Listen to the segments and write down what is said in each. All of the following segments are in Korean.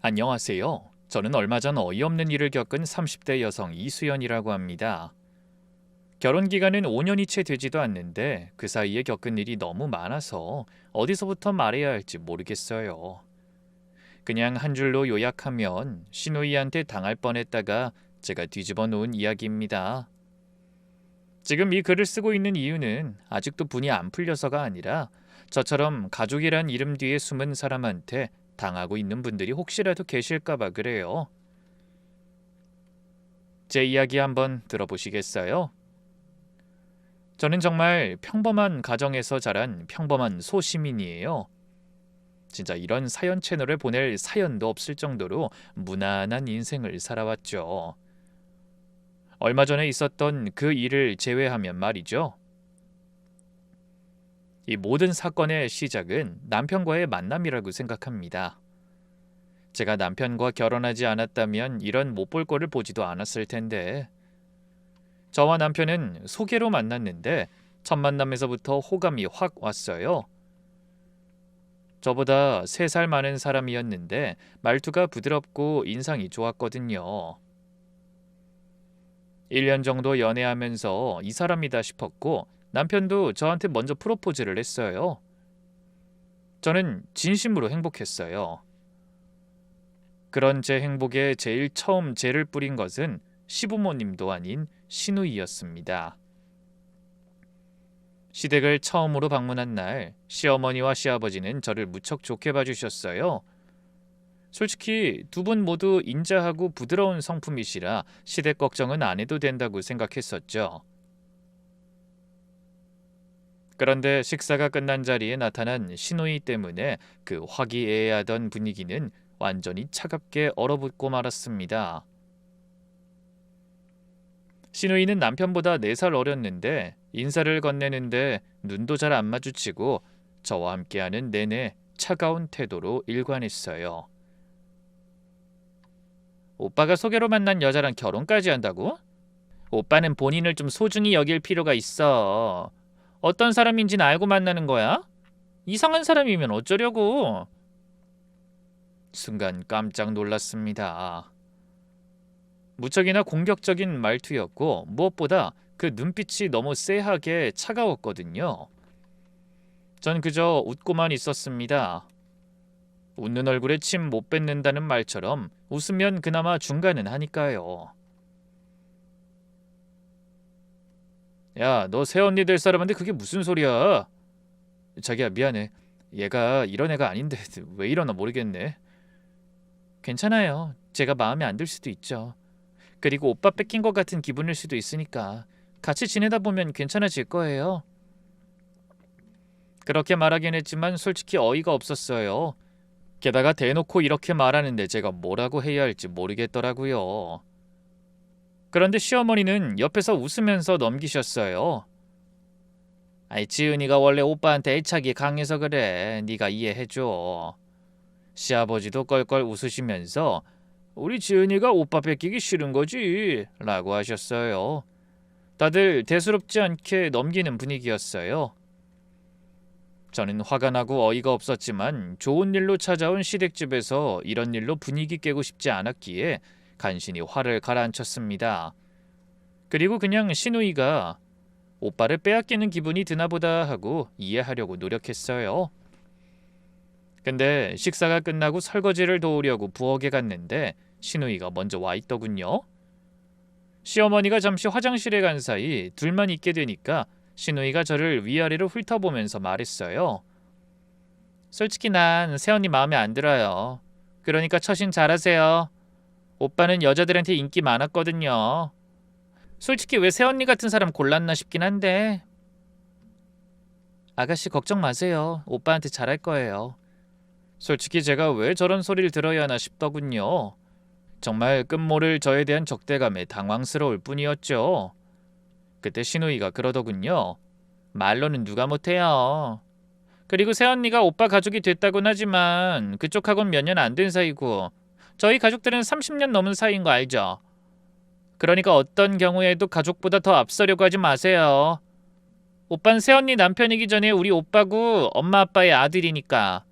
안녕하세요. 저는 얼마 전 어이없는 일을 겪은 30대 여성 이수연이라고 합니다. 결혼 기간은 5년이 채 되지도 않는데 그 사이에 겪은 일이 너무 많아서 어디서부터 말해야 할지 모르겠어요. 그냥 한 줄로 요약하면 시누이한테 당할 뻔했다가 제가 뒤집어 놓은 이야기입니다. 지금 이 글을 쓰고 있는 이유는 아직도 분이 안 풀려서가 아니라 저처럼 가족이란 이름 뒤에 숨은 사람한테 당하고 있는 분들이 혹시라도 계실까봐 그래요. 제 이야기 한번 들어보시겠어요? 저는 정말 평범한 가정에서 자란 평범한 소시민이에요. 진짜 이런 사연 채널을 보낼 사연도 없을 정도로 무난한 인생을 살아왔죠. 얼마 전에 있었던 그 일을 제외하면 말이죠. 이 모든 사건의 시작은 남편과의 만남이라고 생각합니다. 제가 남편과 결혼하지 않았다면 이런 못 볼 거를 보지도 않았을 텐데, 저와 남편은 소개로 만났는데 첫 만남에서부터 호감이 확 왔어요. 저보다 3살 많은 사람이었는데 말투가 부드럽고 인상이 좋았거든요. 1년 정도 연애하면서 이 사람이다 싶었고 남편도 저한테 먼저 프로포즈를 했어요. 저는 진심으로 행복했어요. 그런 제 행복에 제일 처음 재를 뿌린 것은 시부모님도 아닌 시누이였습니다. 시댁을 처음으로 방문한 날 시어머니와 시아버지는 저를 무척 좋게 봐주셨어요. 솔직히 두 분 모두 인자하고 부드러운 성품이시라 시댁 걱정은 안 해도 된다고 생각했었죠. 그런데 식사가 끝난 자리에 나타난 시누이 때문에 그 화기애애하던 분위기는 완전히 차갑게 얼어붙고 말았습니다. 시누이는 남편보다 4살 어렸는데 인사를 건네는데 눈도 잘 안 마주치고 저와 함께하는 내내 차가운 태도로 일관했어요. 오빠가 소개로 만난 여자랑 결혼까지 한다고? 오빠는 본인을 좀 소중히 여길 필요가 있어. 어떤 사람인지는 알고 만나는 거야? 이상한 사람이면 어쩌려고? 순간 깜짝 놀랐습니다. 무척이나 공격적인 말투였고 무엇보다 그 눈빛이 너무 쎄하게 차가웠거든요. 전 그저 웃고만 있었습니다. 웃는 얼굴에 침 못 뱉는다는 말처럼 웃으면 그나마 중간은 하니까요. 야, 너 새언니 될 사람한테 그게 무슨 소리야? 자기야, 미안해. 얘가 이런 애가 아닌데 왜 이러나 모르겠네. 괜찮아요. 제가 마음에 안 들 수도 있죠. 그리고 오빠 뺏긴 것 같은 기분일 수도 있으니까 같이 지내다 보면 괜찮아질 거예요. 그렇게 말하긴 했지만 솔직히 어이가 없었어요. 게다가 대놓고 이렇게 말하는데 제가 뭐라고 해야 할지 모르겠더라고요. 그런데 시어머니는 옆에서 웃으면서 넘기셨어요. 아이, 지은이가 원래 오빠한테 애착이 강해서 그래. 네가 이해해줘. 시아버지도 껄껄 웃으시면서 우리 지은이가 오빠 뺏기기 싫은 거지 라고 하셨어요. 다들 대수롭지 않게 넘기는 분위기였어요. 저는 화가 나고 어이가 없었지만 좋은 일로 찾아온 시댁집에서 이런 일로 분위기 깨고 싶지 않았기에 간신히 화를 가라앉혔습니다. 그리고 그냥 시누이가 오빠를 빼앗기는 기분이 드나보다 하고 이해하려고 노력했어요. 근데 식사가 끝나고 설거지를 도우려고 부엌에 갔는데 시누이가 먼저 와 있더군요. 시어머니가 잠시 화장실에 간 사이 둘만 있게 되니까 시누이가 저를 위아래로 훑어보면서 말했어요. 솔직히 난 새언니 마음에 안 들어요. 그러니까 처신 잘하세요. 오빠는 여자들한테 인기 많았거든요. 솔직히 왜 새언니 같은 사람 골랐나 싶긴 한데. 아가씨 걱정 마세요. 오빠한테 잘할 거예요. 솔직히 제가 왜 저런 소리를 들어야 하나 싶더군요. 정말 끝모를 저에 대한 적대감에 당황스러울 뿐이었죠. 그때 시누이가 그러더군요. 말로는 누가 못해요. 그리고 새언니가 오빠 가족이 됐다곤 하지만 그쪽하고는 몇 년 안 된 사이고 저희 가족들은 30년 넘은 사이인 거 알죠? 그러니까 어떤 경우에도 가족보다 더 앞서려고 하지 마세요. 오빤 새언니 남편이기 전에 우리 오빠고 엄마 아빠의 아들이니까.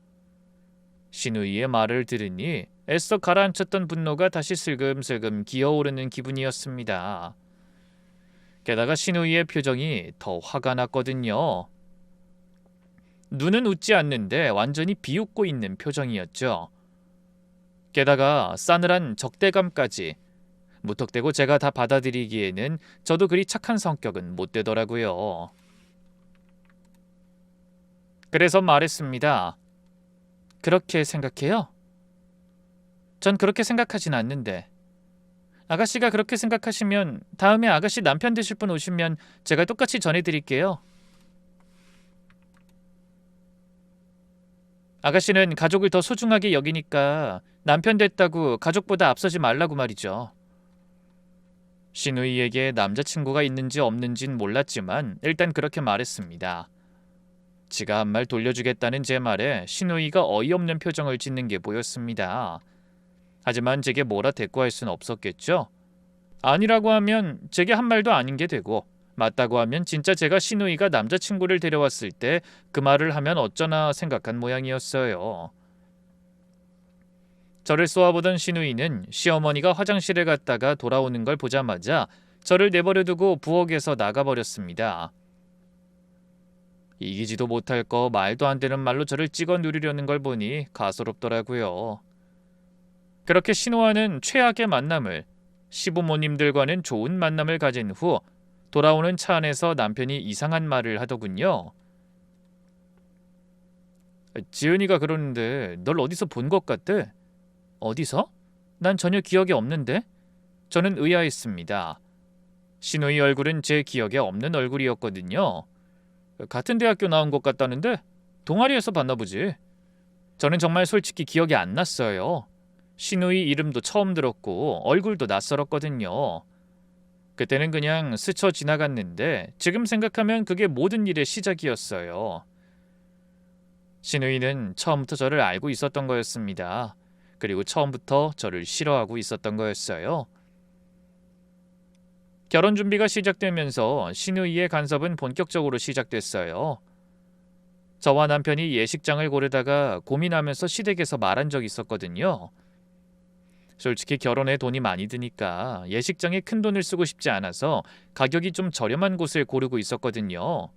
시누이의 말을 들으니 애써 가라앉혔던 분노가 다시 슬금슬금 기어오르는 기분이었습니다. 게다가 신우이의 표정이 더 화가 났거든요. 눈은 웃지 않는데 완전히 비웃고 있는 표정이었죠. 게다가 싸늘한 적대감까지. 무턱대고 제가 다 받아들이기에는 저도 그리 착한 성격은 못 되더라고요. 그래서 말했습니다. 그렇게 생각해요? 전 그렇게 생각하진 않는데. 아가씨가 그렇게 생각하시면 다음에 아가씨 남편 되실 분 오시면 제가 똑같이 전해드릴게요. 아가씨는 가족을 더 소중하게 여기니까 남편 됐다고 가족보다 앞서지 말라고 말이죠. 신우이에게 남자친구가 있는지 없는진 몰랐지만 일단 그렇게 말했습니다. 지가 한 말 돌려주겠다는 제 말에 신우이가 어이없는 표정을 짓는 게 보였습니다. 하지만 제게 뭐라 대꾸할 순 없었겠죠? 아니라고 하면 제게 한 말도 아닌 게 되고 맞다고 하면 진짜 제가 신우이가 남자친구를 데려왔을 때 그 말을 하면 어쩌나 생각한 모양이었어요. 저를 쏘아보던 신우이는 시어머니가 화장실에 갔다가 돌아오는 걸 보자마자 저를 내버려두고 부엌에서 나가버렸습니다. 이기지도 못할 거 말도 안 되는 말로 저를 찍어 누르려는 걸 보니 가소롭더라고요. 그렇게 신우와는 최악의 만남을, 시부모님들과는 좋은 만남을 가진 후 돌아오는 차 안에서 남편이 이상한 말을 하더군요. 지은이가 그러는데 널 어디서 본 것 같대? 어디서? 난 전혀 기억이 없는데? 저는 의아했습니다. 신우의 얼굴은 제 기억에 없는 얼굴이었거든요. 같은 대학교 나온 것 같다는데 동아리에서 봤나 보지. 저는 정말 솔직히 기억이 안 났어요. 신우의 이름도 처음 들었고 얼굴도 낯설었거든요. 그때는 그냥 스쳐 지나갔는데 지금 생각하면 그게 모든 일의 시작이었어요. 신우이는 처음부터 저를 알고 있었던 거였습니다. 그리고 처음부터 저를 싫어하고 있었던 거였어요. 결혼 준비가 시작되면서 신우이의 간섭은 본격적으로 시작됐어요. 저와 남편이 예식장을 고르다가 고민하면서 시댁에서 말한 적이 있었거든요. 솔직히 결혼에 돈이 많이 드니까 예식장에 큰 돈을 쓰고 싶지 않아서 가격이 좀 저렴한 곳을 고르고 있었거든요.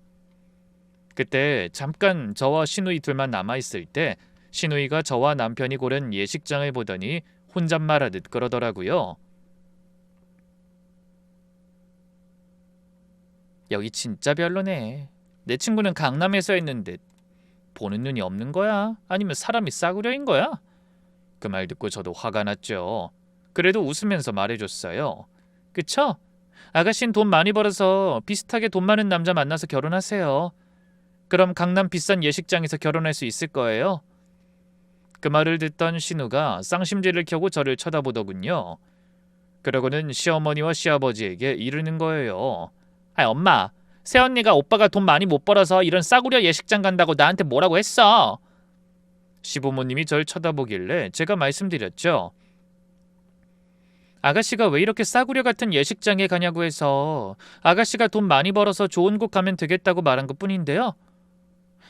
그때 잠깐 저와 신우이 둘만 남아있을 때 신우이가 저와 남편이 고른 예식장을 보더니 혼잣말하듯 그러더라고요. 여기 진짜 별로네. 내 친구는 강남에서 했는데 보는 눈이 없는 거야? 아니면 사람이 싸구려인 거야? 그 말 듣고 저도 화가 났죠. 그래도 웃으면서 말해줬어요. 그쵸? 아가씨는 돈 많이 벌어서 비슷하게 돈 많은 남자 만나서 결혼하세요. 그럼 강남 비싼 예식장에서 결혼할 수 있을 거예요. 그 말을 듣던 신우가 쌍심지를 켜고 저를 쳐다보더군요. 그러고는 시어머니와 시아버지에게 이르는 거예요. 아, 엄마, 새언니가 오빠가 돈 많이 못 벌어서 이런 싸구려 예식장 간다고 나한테 뭐라고 했어. 시부모님이 절 쳐다보길래 제가 말씀드렸죠. 아가씨가 왜 이렇게 싸구려 같은 예식장에 가냐고 해서 아가씨가 돈 많이 벌어서 좋은 곳 가면 되겠다고 말한 것뿐인데요.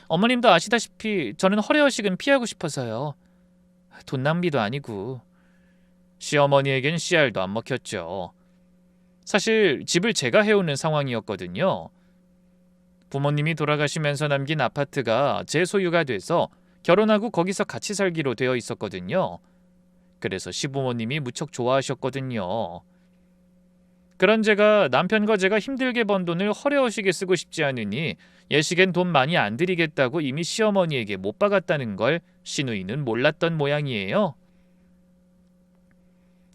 어머님도 아시다시피 저는 허례허식은 피하고 싶어서요. 돈 낭비도 아니고. 시어머니에겐 씨알도 안 먹혔죠. 사실 집을 제가 해오는 상황이었거든요. 부모님이 돌아가시면서 남긴 아파트가 제 소유가 돼서 결혼하고 거기서 같이 살기로 되어 있었거든요. 그래서 시부모님이 무척 좋아하셨거든요. 그런 제가 남편과 제가 힘들게 번 돈을 허례허식에 쓰고 싶지 않으니 예식엔 돈 많이 안 드리겠다고 이미 시어머니에게 못 박았다는 걸 시누이는 몰랐던 모양이에요.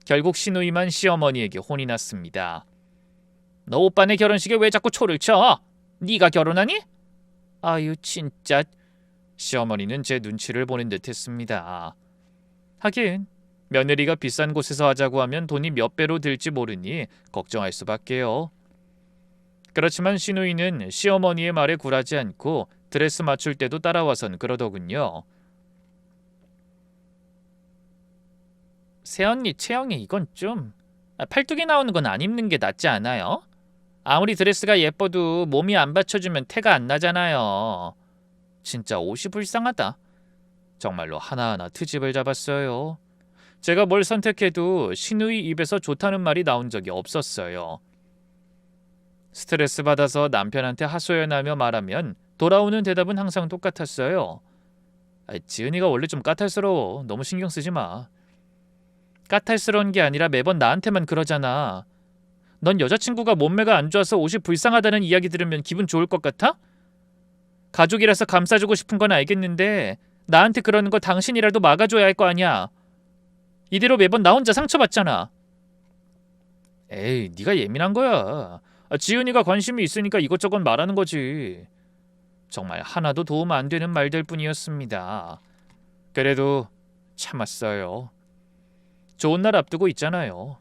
결국 시누이만 시어머니에게 혼이 났습니다. 너 오빠네 결혼식에 왜 자꾸 초를 쳐? 네가 결혼하니? 아유 진짜. 시어머니는 제 눈치를 보는 듯 했습니다. 하긴 며느리가 비싼 곳에서 하자고 하면 돈이 몇 배로 들지 모르니 걱정할 수밖에요. 그렇지만 시누이는 시어머니의 말에 굴하지 않고 드레스 맞출 때도 따라와선 그러더군요. 새언니 체형이 이건 좀 팔뚝이 나오는 건 안 입는 게 낫지 않아요? 아무리 드레스가 예뻐도 몸이 안 받쳐주면 태가 안 나잖아요. 진짜 옷이 불쌍하다. 정말로 하나하나 트집을 잡았어요. 제가 뭘 선택해도 신우이 입에서 좋다는 말이 나온 적이 없었어요. 스트레스 받아서 남편한테 하소연하며 말하면 돌아오는 대답은 항상 똑같았어요. 지은이가 원래 좀 까탈스러워. 너무 신경 쓰지 마. 까탈스러운 게 아니라 매번 나한테만 그러잖아. 넌 여자친구가 몸매가 안 좋아서 옷이 불쌍하다는 이야기 들으면 기분 좋을 것 같아? 가족이라서 감싸주고 싶은 건 알겠는데 나한테 그러는 거 당신이라도 막아줘야 할 거 아니야. 이대로 매번 나 혼자 상처받잖아. 에이, 네가 예민한 거야. 지은이가 관심이 있으니까 이것저것 말하는 거지. 정말 하나도 도움 안 되는 말들 뿐이었습니다. 그래도 참았어요. 좋은 날 앞두고 있잖아요.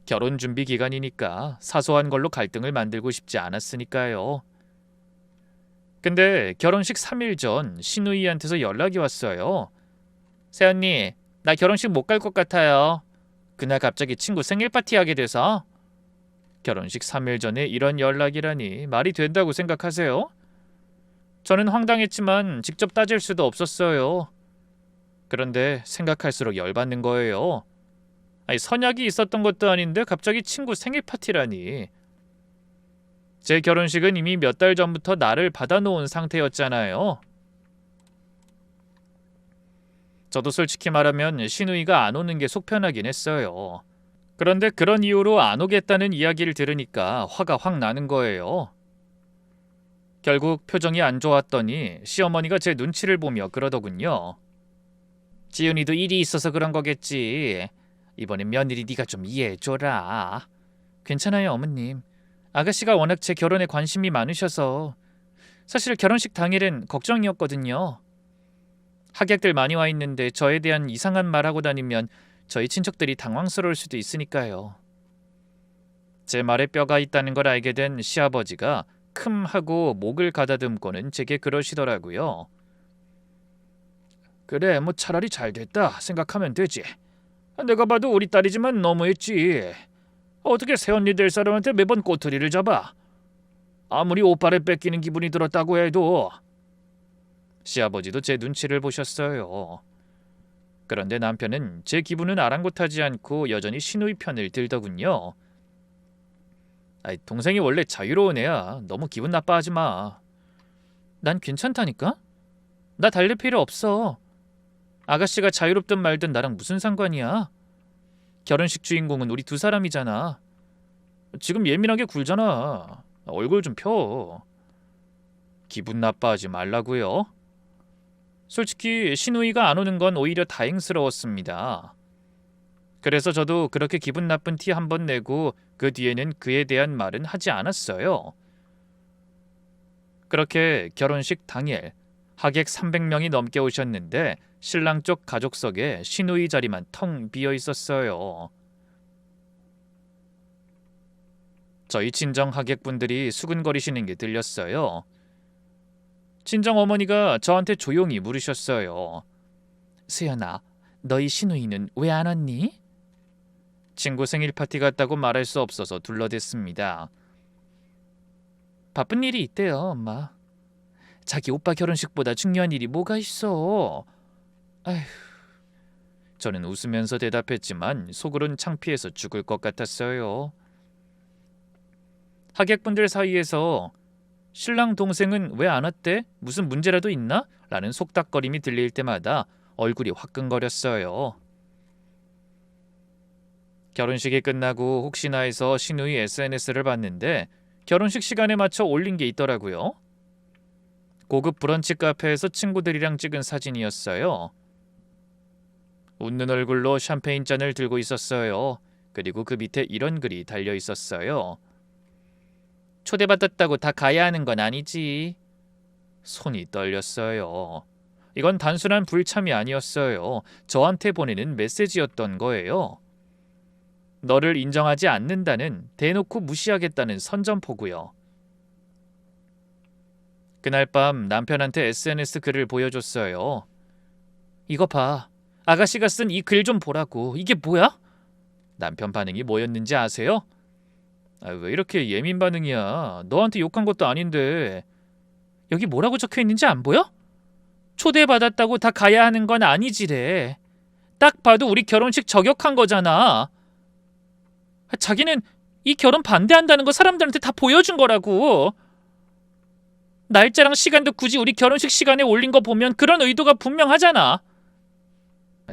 결혼 준비 기간이니까 사소한 걸로 갈등을 만들고 싶지 않았으니까요. 근데 결혼식 3일 전 신우이한테서 연락이 왔어요. 새언니, 나 결혼식 못 갈 것 같아요. 그날 갑자기 친구 생일 파티하게 돼서. 결혼식 3일 전에 이런 연락이라니 말이 된다고 생각하세요? 저는 황당했지만 직접 따질 수도 없었어요. 그런데 생각할수록 열받는 거예요. 선약이 있었던 것도 아닌데 갑자기 친구 생일 파티라니. 제 결혼식은 이미 몇 달 전부터 날을 받아놓은 상태였잖아요. 저도 솔직히 말하면 신우이가 안 오는 게 속편하긴 했어요. 그런데 그런 이유로 안 오겠다는 이야기를 들으니까 화가 확 나는 거예요. 결국 표정이 안 좋았더니 시어머니가 제 눈치를 보며 그러더군요. 지은이도 일이 있어서 그런 거겠지. 이번엔 며느리 네가 좀 이해해줘라. 괜찮아요, 어머님. 아가씨가 워낙 제 결혼에 관심이 많으셔서. 사실 결혼식 당일엔 걱정이었거든요. 하객들 많이 와 있는데 저에 대한 이상한 말하고 다니면 저희 친척들이 당황스러울 수도 있으니까요. 제 말에 뼈가 있다는 걸 알게 된 시아버지가 큼 하고 목을 가다듬고는 제게 그러시더라고요. 그래, 뭐 차라리 잘 됐다 생각하면 되지. 내가 봐도 우리 딸이지만 너무했지. 어떻게 새언니 될 사람한테 매번 꼬투리를 잡아. 아무리 오빠를 뺏기는 기분이 들었다고 해도. 시아버지도 제 눈치를 보셨어요. 그런데 남편은 제 기분은 아랑곳하지 않고 여전히 신우이 편을 들더군요. 동생이 원래 자유로운 애야. 너무 기분 나빠하지 마. 난 괜찮다니까? 나 달랠 필요 없어. 아가씨가 자유롭든 말든 나랑 무슨 상관이야? 결혼식 주인공은 우리 두 사람이잖아. 지금 예민하게 굴잖아. 얼굴 좀 펴. 기분 나빠하지 말라고요. 솔직히 신우이가 안 오는 건 오히려 다행스러웠습니다. 그래서 저도 그렇게 기분 나쁜 티 한 번 내고 그 뒤에는 그에 대한 말은 하지 않았어요. 그렇게 결혼식 당일 하객 300명이 넘게 오셨는데 신랑 쪽 가족석에 신우이 자리만 텅 비어 있었어요. 저희 친정 하객분들이 수근거리시는 게 들렸어요. 친정 어머니가 저한테 조용히 물으셨어요. 세연아, 너희 신우이는 왜 안 왔니? 친구 생일 파티 갔다고 말할 수 없어서 둘러댔습니다. 바쁜 일이 있대요, 엄마. 자기 오빠 결혼식보다 중요한 일이 뭐가 있어. 아휴. 저는 웃으면서 대답했지만 속으론 창피해서 죽을 것 같았어요. 하객분들 사이에서 신랑 동생은 왜 안 왔대? 무슨 문제라도 있나? 라는 속닥거림이 들릴 때마다 얼굴이 화끈거렸어요. 결혼식이 끝나고 혹시나 해서 신우이 SNS를 봤는데 결혼식 시간에 맞춰 올린 게 있더라고요. 고급 브런치 카페에서 친구들이랑 찍은 사진이었어요. 웃는 얼굴로 샴페인 잔을 들고 있었어요. 그리고 그 밑에 이런 글이 달려 있었어요. 초대받았다고 다 가야 하는 건 아니지. 손이 떨렸어요. 이건 단순한 불참이 아니었어요. 저한테 보내는 메시지였던 거예요. 너를 인정하지 않는다는, 대놓고 무시하겠다는 선전포고요. 그날 밤 남편한테 SNS 글을 보여줬어요. 이거 봐. 아가씨가 쓴 이 글 좀 보라고. 이게 뭐야? 남편 반응이 뭐였는지 아세요? 왜 이렇게 예민 반응이야? 너한테 욕한 것도 아닌데. 여기 뭐라고 적혀있는지 안 보여? 초대받았다고 다 가야 하는 건 아니지래. 딱 봐도 우리 결혼식 저격한 거잖아. 자기는 이 결혼 반대한다는 거 사람들한테 다 보여준 거라고. 날짜랑 시간도 굳이 우리 결혼식 시간에 올린 거 보면 그런 의도가 분명하잖아.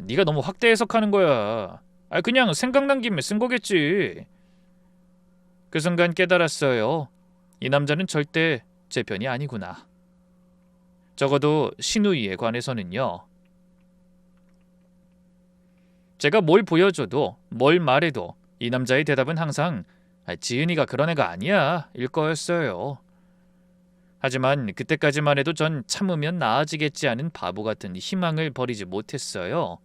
네가 너무 확대 해석하는 거야. 그냥 생각난 김에 쓴 거겠지. 그 순간 깨달았어요. 이 남자는 절대 제 편이 아니구나. 적어도 신우이에 관해서는요. 제가 뭘 보여줘도 뭘 말해도 이 남자의 대답은 항상 지은이가 그런 애가 아니야 일 거였어요. 하지만 그때까지만 해도 전 참으면 나아지겠지 하는 바보 같은 희망을 버리지 못했어요.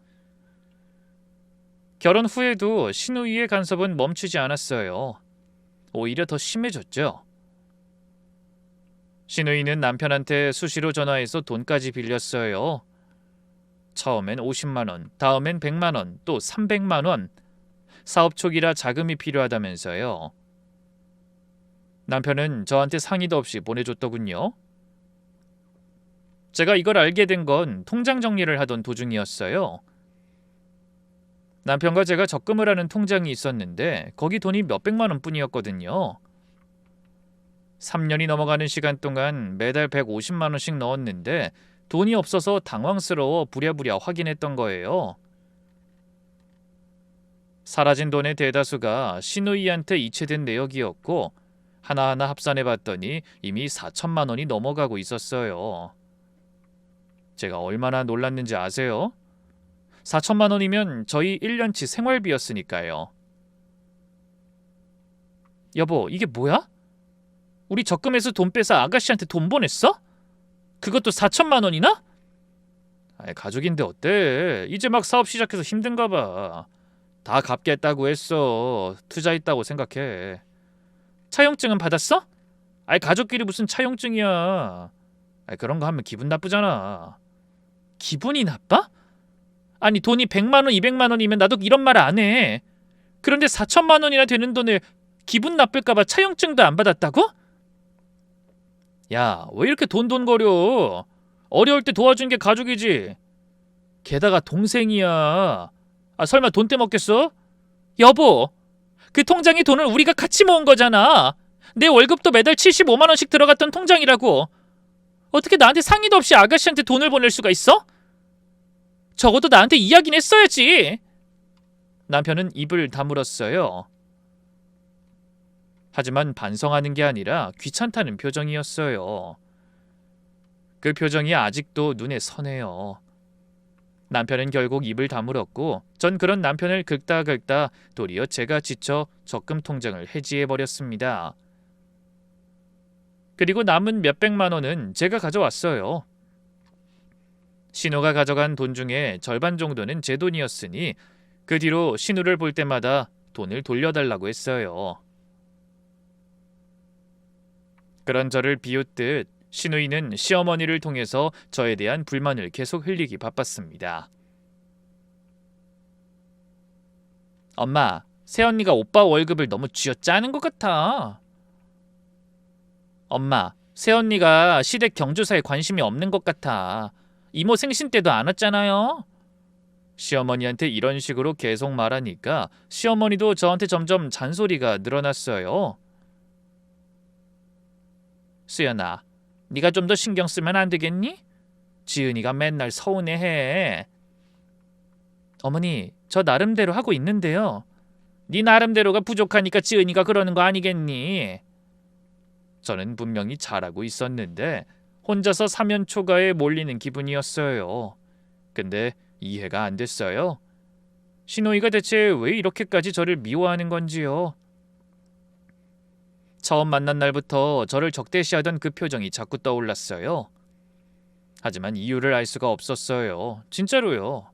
결혼 후에도 신우이의 간섭은 멈추지 않았어요. 오히려 더 심해졌죠. 신우이는 남편한테 수시로 전화해서 돈까지 빌렸어요. 처음엔 50만 원, 다음엔 100만 원, 또 300만 원. 사업 초기라 자금이 필요하다면서요. 남편은 저한테 상의도 없이 보내줬더군요. 제가 이걸 알게 된 건 통장 정리를 하던 도중이었어요. 남편과 제가 적금을 하는 통장이 있었는데 거기 돈이 몇백만 원뿐이었거든요. 3년이 넘어가는 시간 동안 매달 150만 원씩 넣었는데 돈이 없어서 당황스러워 부랴부랴 확인했던 거예요. 사라진 돈의 대다수가 신우이한테 이체된 내역이었고 하나하나 합산해봤더니 이미 4천만 원이 넘어가고 있었어요. 제가 얼마나 놀랐는지 아세요? 4천만 원이면 저희 1년치 생활비였으니까요. 여보, 이게 뭐야? 우리 적금에서 돈 빼서 아가씨한테 돈 보냈어? 그것도 4천만 원이나? 가족인데 어때? 이제 막 사업 시작해서 힘든가 봐. 다 갚겠다고 했어. 투자했다고 생각해. 차용증은 받았어? 가족끼리 무슨 차용증이야. 그런 거 하면 기분 나쁘잖아. 기분이 나빠? 아니 돈이 100만 원, 200만 원이면 나도 이런 말 안 해. 그런데 4천만 원이나 되는 돈을 기분 나쁠까 봐 차용증도 안 받았다고? 야, 왜 이렇게 돈돈거려? 어려울 때 도와준 게 가족이지. 게다가 동생이야. 설마 돈 떼먹겠어? 여보, 그 통장에 돈을 우리가 같이 모은 거잖아. 내 월급도 매달 75만 원씩 들어갔던 통장이라고. 어떻게 나한테 상의도 없이 아가씨한테 돈을 보낼 수가 있어? 적어도 나한테 이야기는 했어야지. 남편은 입을 다물었어요. 하지만 반성하는 게 아니라 귀찮다는 표정이었어요. 그 표정이 아직도 눈에 선해요. 남편은 결국 입을 다물었고 전 그런 남편을 긁다 도리어 제가 지쳐 적금 통장을 해지해버렸습니다. 그리고 남은 몇백만 원은 제가 가져왔어요. 신우가 가져간 돈 중에 절반 정도는 제 돈이었으니 그 뒤로 신우를 볼 때마다 돈을 돌려달라고 했어요. 그런 저를 비웃듯 신우이는 시어머니를 통해서 저에 대한 불만을 계속 흘리기 바빴습니다. 엄마, 새언니가 오빠 월급을 너무 쥐어짜는 것 같아. 엄마, 새언니가 시댁 경조사에 관심이 없는 것 같아. 이모 생신 때도 안 왔잖아요. 시어머니한테 이런 식으로 계속 말하니까 시어머니도 저한테 점점 잔소리가 늘어났어요. 수연아, 네가 좀 더 신경 쓰면 안 되겠니? 지은이가 맨날 서운해해. 어머니, 저 나름대로 하고 있는데요. 네 나름대로가 부족하니까 지은이가 그러는 거 아니겠니? 저는 분명히 잘하고 있었는데 혼자서 사면 초가에 몰리는 기분이었어요. 근데 이해가 안 됐어요. 신호이가 대체 왜 이렇게까지 저를 미워하는 건지요. 처음 만난 날부터 저를 적대시하던 그 표정이 자꾸 떠올랐어요. 하지만 이유를 알 수가 없었어요. 진짜로요.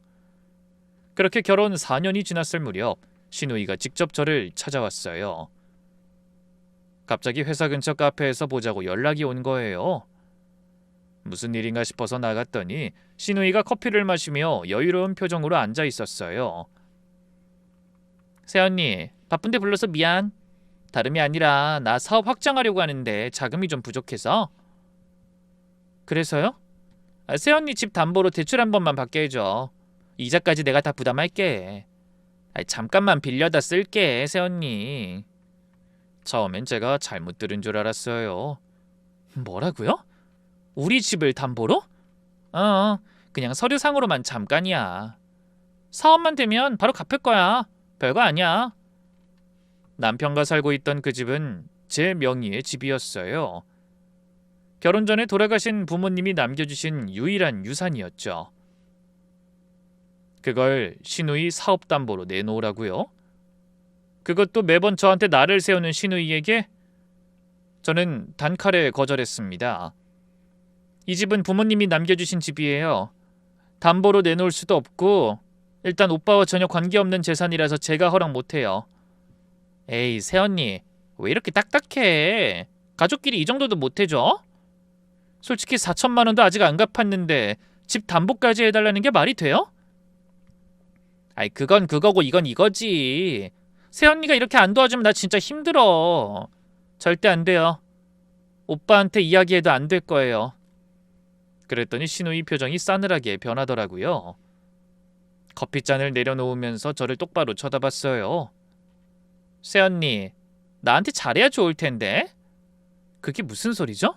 그렇게 결혼 4년이 지났을 무렵 신우이가 직접 저를 찾아왔어요. 갑자기 회사 근처 카페에서 보자고 연락이 온 거예요. 무슨 일인가 싶어서 나갔더니 신우이가 커피를 마시며 여유로운 표정으로 앉아 있었어요. 새언니, 바쁜데 불러서 미안. 다름이 아니라 나 사업 확장하려고 하는데 자금이 좀 부족해서. 그래서요? 새언니 집 담보로 대출 한 번만 받게 해줘. 이자까지 내가 다 부담할게. 잠깐만 빌려다 쓸게, 새언니. 처음엔 제가 잘못 들은 줄 알았어요. 뭐라고요? 우리 집을 담보로? 그냥 서류상으로만 잠깐이야. 사업만 되면 바로 갚을 거야. 별거 아니야. 남편과 살고 있던 그 집은 제 명의의 집이었어요. 결혼 전에 돌아가신 부모님이 남겨주신 유일한 유산이었죠. 그걸 시누이 사업담보로 내놓으라고요? 그것도 매번 저한테 날을 세우는 시누이에게? 저는 단칼에 거절했습니다. 이 집은 부모님이 남겨주신 집이에요. 담보로 내놓을 수도 없고 일단 오빠와 전혀 관계없는 재산이라서 제가 허락 못해요. 에이, 새언니, 왜 이렇게 딱딱해? 가족끼리 이 정도도 못해줘? 솔직히 4천만 원도 아직 안 갚았는데 집 담보까지 해달라는 게 말이 돼요? 그건 그거고 이건 이거지. 새언니가 이렇게 안 도와주면 나 진짜 힘들어. 절대 안 돼요. 오빠한테 이야기해도 안 될 거예요. 그랬더니 시누이 표정이 싸늘하게 변하더라고요. 커피잔을 내려놓으면서 저를 똑바로 쳐다봤어요. 새언니, 나한테 잘해야 좋을 텐데. 그게 무슨 소리죠?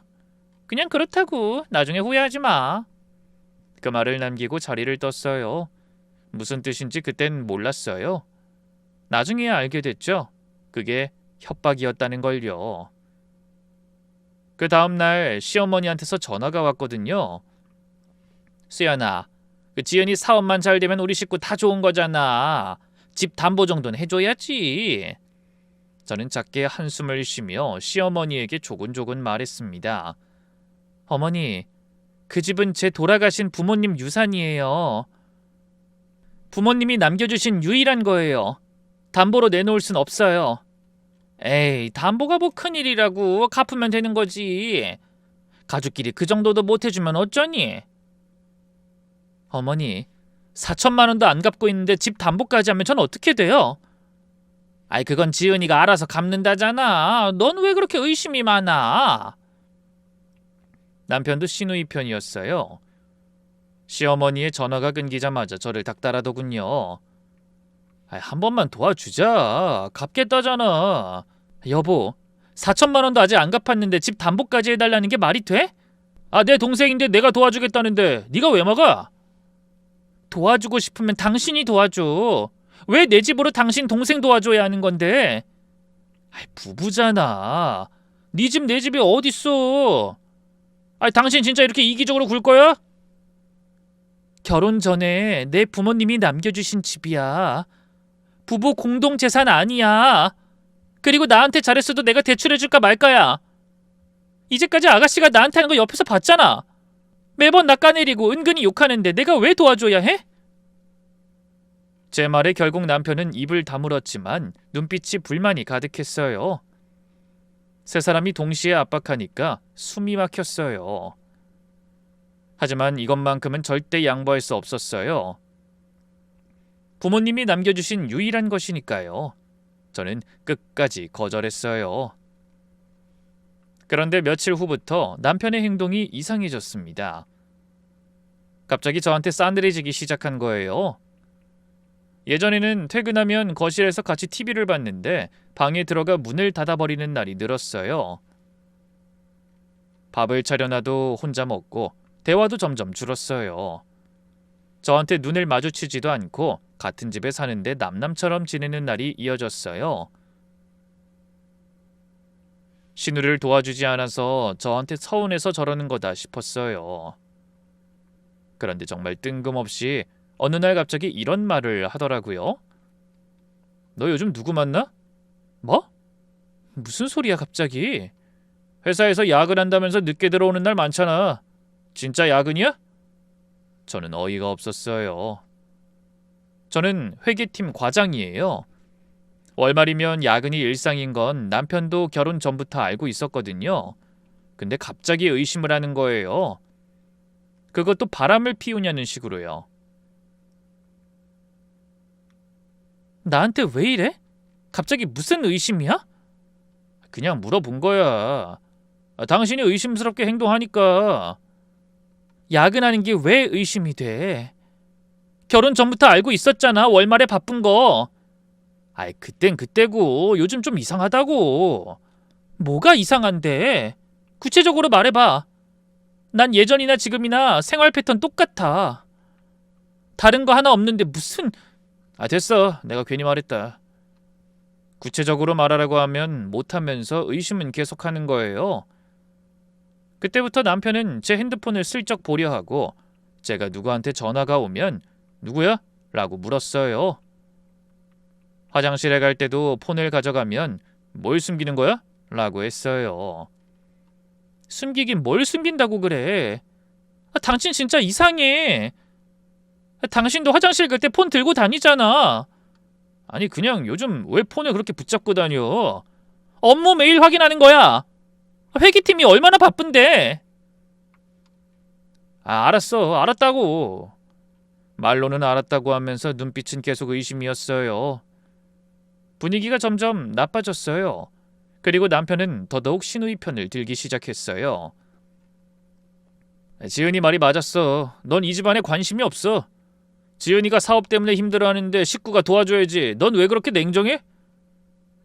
그냥 그렇다고. 나중에 후회하지 마. 그 말을 남기고 자리를 떴어요. 무슨 뜻인지 그땐 몰랐어요. 나중에야 알게 됐죠. 그게 협박이었다는 걸요. 그 다음날 시어머니한테서 전화가 왔거든요. 수연아, 그 지연이 사업만 잘 되면 우리 식구 다 좋은 거잖아. 집 담보 정도는 해줘야지. 저는 작게 한숨을 쉬며 시어머니에게 조곤조곤 말했습니다. 어머니, 그 집은 제 돌아가신 부모님 유산이에요. 부모님이 남겨주신 유일한 거예요. 담보로 내놓을 순 없어요. 에이, 담보가 뭐 큰일이라고. 갚으면 되는 거지. 가족끼리 그 정도도 못 해주면 어쩌니? 어머니, 4천만 원도 안 갚고 있는데 집 담보까지 하면 전 어떻게 돼요? 그건 지은이가 알아서 갚는다잖아. 넌 왜 그렇게 의심이 많아? 남편도 시누이 편이었어요. 시어머니의 전화가 끊기자마자 저를 닥달하더군요. 한 번만 도와주자. 갚겠다잖아. 여보, 4천만 원도 아직 안 갚았는데 집 담보까지 해달라는 게 말이 돼? 내 동생인데 내가 도와주겠다는데 네가 왜 막아? 도와주고 싶으면 당신이 도와줘. 왜 내 집으로 당신 동생 도와줘야 하는 건데? 부부잖아. 네 집 내 집이 어딨어? 당신 진짜 이렇게 이기적으로 굴 거야? 결혼 전에 내 부모님이 남겨주신 집이야. 부부 공동재산 아니야. 그리고 나한테 잘했어도 내가 대출해줄까 말까야. 이제까지 아가씨가 나한테 하는 거 옆에서 봤잖아. 매번 낚아내리고 은근히 욕하는데 내가 왜 도와줘야 해? 제 말에 결국 남편은 입을 다물었지만 눈빛이 불만이 가득했어요. 세 사람이 동시에 압박하니까 숨이 막혔어요. 하지만 이것만큼은 절대 양보할 수 없었어요. 부모님이 남겨주신 유일한 것이니까요. 저는 끝까지 거절했어요. 그런데 며칠 후부터 남편의 행동이 이상해졌습니다. 갑자기 저한테 싸늘해지기 시작한 거예요. 예전에는 퇴근하면 거실에서 같이 TV를 봤는데 방에 들어가 문을 닫아버리는 날이 늘었어요. 밥을 차려놔도 혼자 먹고 대화도 점점 줄었어요. 저한테 눈을 마주치지도 않고 같은 집에 사는데 남남처럼 지내는 날이 이어졌어요. 시누를 도와주지 않아서 저한테 서운해서 저러는 거다 싶었어요. 그런데 정말 뜬금없이 어느 날 갑자기 이런 말을 하더라고요. 너 요즘 누구 만나? 뭐? 무슨 소리야 갑자기? 회사에서 야근한다면서 늦게 들어오는 날 많잖아. 진짜 야근이야? 저는 어이가 없었어요. 저는 회계팀 과장이에요. 월말이면 야근이 일상인 건 남편도 결혼 전부터 알고 있었거든요. 근데 갑자기 의심을 하는 거예요. 그것도 바람을 피우냐는 식으로요. 나한테 왜 이래? 갑자기 무슨 의심이야? 그냥 물어본 거야. 당신이 의심스럽게 행동하니까. 야근하는 게 왜 의심이 돼? 결혼 전부터 알고 있었잖아. 월말에 바쁜 거. 아이, 그땐 그때고 요즘 좀 이상하다고. 뭐가 이상한데? 구체적으로 말해봐. 난 예전이나 지금이나 생활 패턴 똑같아. 다른 거 하나 없는데 무슨... 됐어. 내가 괜히 말했다. 구체적으로 말하라고 하면 못하면서 의심은 계속하는 거예요. 그때부터 남편은 제 핸드폰을 슬쩍 보려 하고 제가 누구한테 전화가 오면 누구야? 라고 물었어요. 화장실에 갈 때도 폰을 가져가면 뭘 숨기는 거야? 라고 했어요. 숨기긴 뭘 숨긴다고 그래. 당신 진짜 이상해. 당신도 화장실 갈 때 폰 들고 다니잖아. 아니, 그냥 요즘 왜 폰을 그렇게 붙잡고 다녀? 업무 메일 확인하는 거야. 회계팀이 얼마나 바쁜데. 알았어. 알았다고. 말로는 알았다고 하면서 눈빛은 계속 의심이었어요. 분위기가 점점 나빠졌어요. 그리고 남편은 더더욱 신우이 편을 들기 시작했어요. 지은이 말이 맞았어. 넌 이 집안에 관심이 없어. 지은이가 사업 때문에 힘들어하는데 식구가 도와줘야지. 넌 왜 그렇게 냉정해?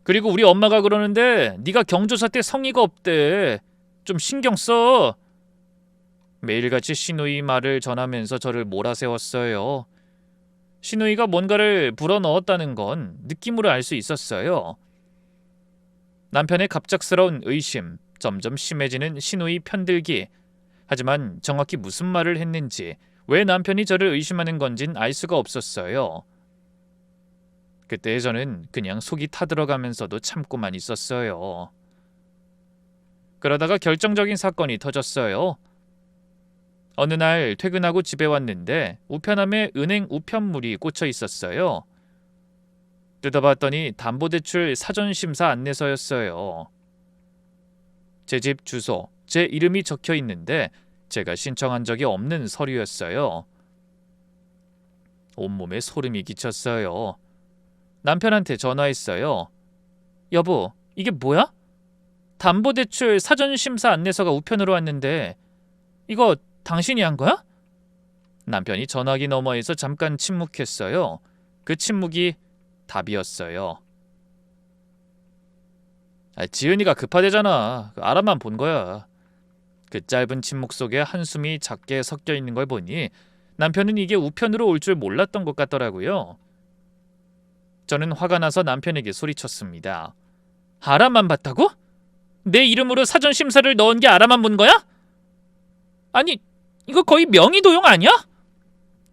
그리고 우리 엄마가 그러는데 네가 경조사 때 성의가 없대. 좀 신경 써. 매일같이 시누이 말을 전하면서 저를 몰아세웠어요. 시누이가 뭔가를 불어넣었다는 건 느낌으로 알 수 있었어요. 남편의 갑작스러운 의심, 점점 심해지는 시누이 편들기. 하지만 정확히 무슨 말을 했는지, 왜 남편이 저를 의심하는 건진 알 수가 없었어요. 그때 저는 그냥 속이 타들어가면서도 참고만 있었어요. 그러다가 결정적인 사건이 터졌어요. 어느 날 퇴근하고 집에 왔는데 우편함에 은행 우편물이 꽂혀 있었어요. 뜯어봤더니 담보대출 사전심사 안내서였어요. 제 집 주소, 제 이름이 적혀 있는데 제가 신청한 적이 없는 서류였어요. 온몸에 소름이 끼쳤어요. 남편한테 전화했어요. 여보, 이게 뭐야? 담보대출 사전심사 안내서가 우편으로 왔는데 이거 당신이 한 거야? 남편이 전화기 너머에서 잠깐 침묵했어요. 그 침묵이 답이었어요. 지은이가 급하대잖아. 알아만 본 거야. 그 짧은 침묵 속에 한숨이 작게 섞여 있는 걸 보니 남편은 이게 우편으로 올 줄 몰랐던 것 같더라고요. 저는 화가 나서 남편에게 소리쳤습니다. 알아만 봤다고? 내 이름으로 사전심사를 넣은 게 알아만 본 거야? 아니, 이거 거의 명의도용 아니야?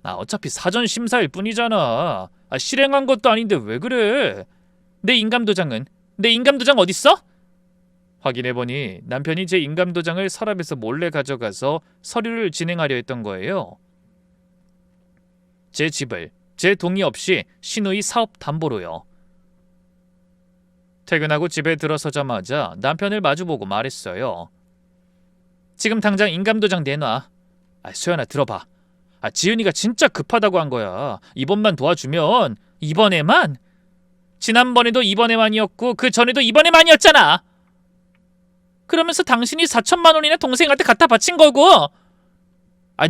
어차피 사전심사일 뿐이잖아. 실행한 것도 아닌데 왜 그래? 내 인감도장 어딨어? 확인해보니 남편이 제 인감도장을 서랍에서 몰래 가져가서 서류를 진행하려 했던 거예요. 제 집을 제 동의 없이 시누이 사업 담보로요. 퇴근하고 집에 들어서자마자 남편을 마주보고 말했어요. 지금 당장 인감도장 내놔. 수연아, 들어봐. 지은이가 진짜 급하다고 한 거야. 이번만 도와주면. 이번에만? 지난번에도 이번에만이었고 그 전에도 이번에만이었잖아. 그러면서 당신이 4천만 원이나 동생한테 갖다 바친 거고.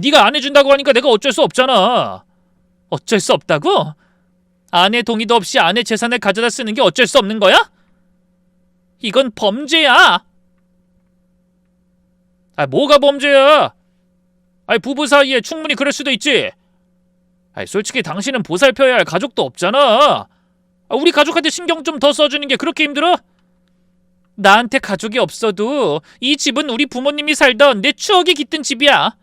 네가 안 해준다고 하니까 내가 어쩔 수 없잖아. 어쩔 수 없다고? 아내 동의도 없이 아내 재산을 가져다 쓰는 게 어쩔 수 없는 거야? 이건 범죄야. 뭐가 범죄야? 부부 사이에 충분히 그럴 수도 있지. 솔직히 당신은 보살펴야 할 가족도 없잖아. 우리 가족한테 신경 좀 더 써주는 게 그렇게 힘들어? 나한테 가족이 없어도 이 집은 우리 부모님이 살던 내 추억이 깃든 집이야.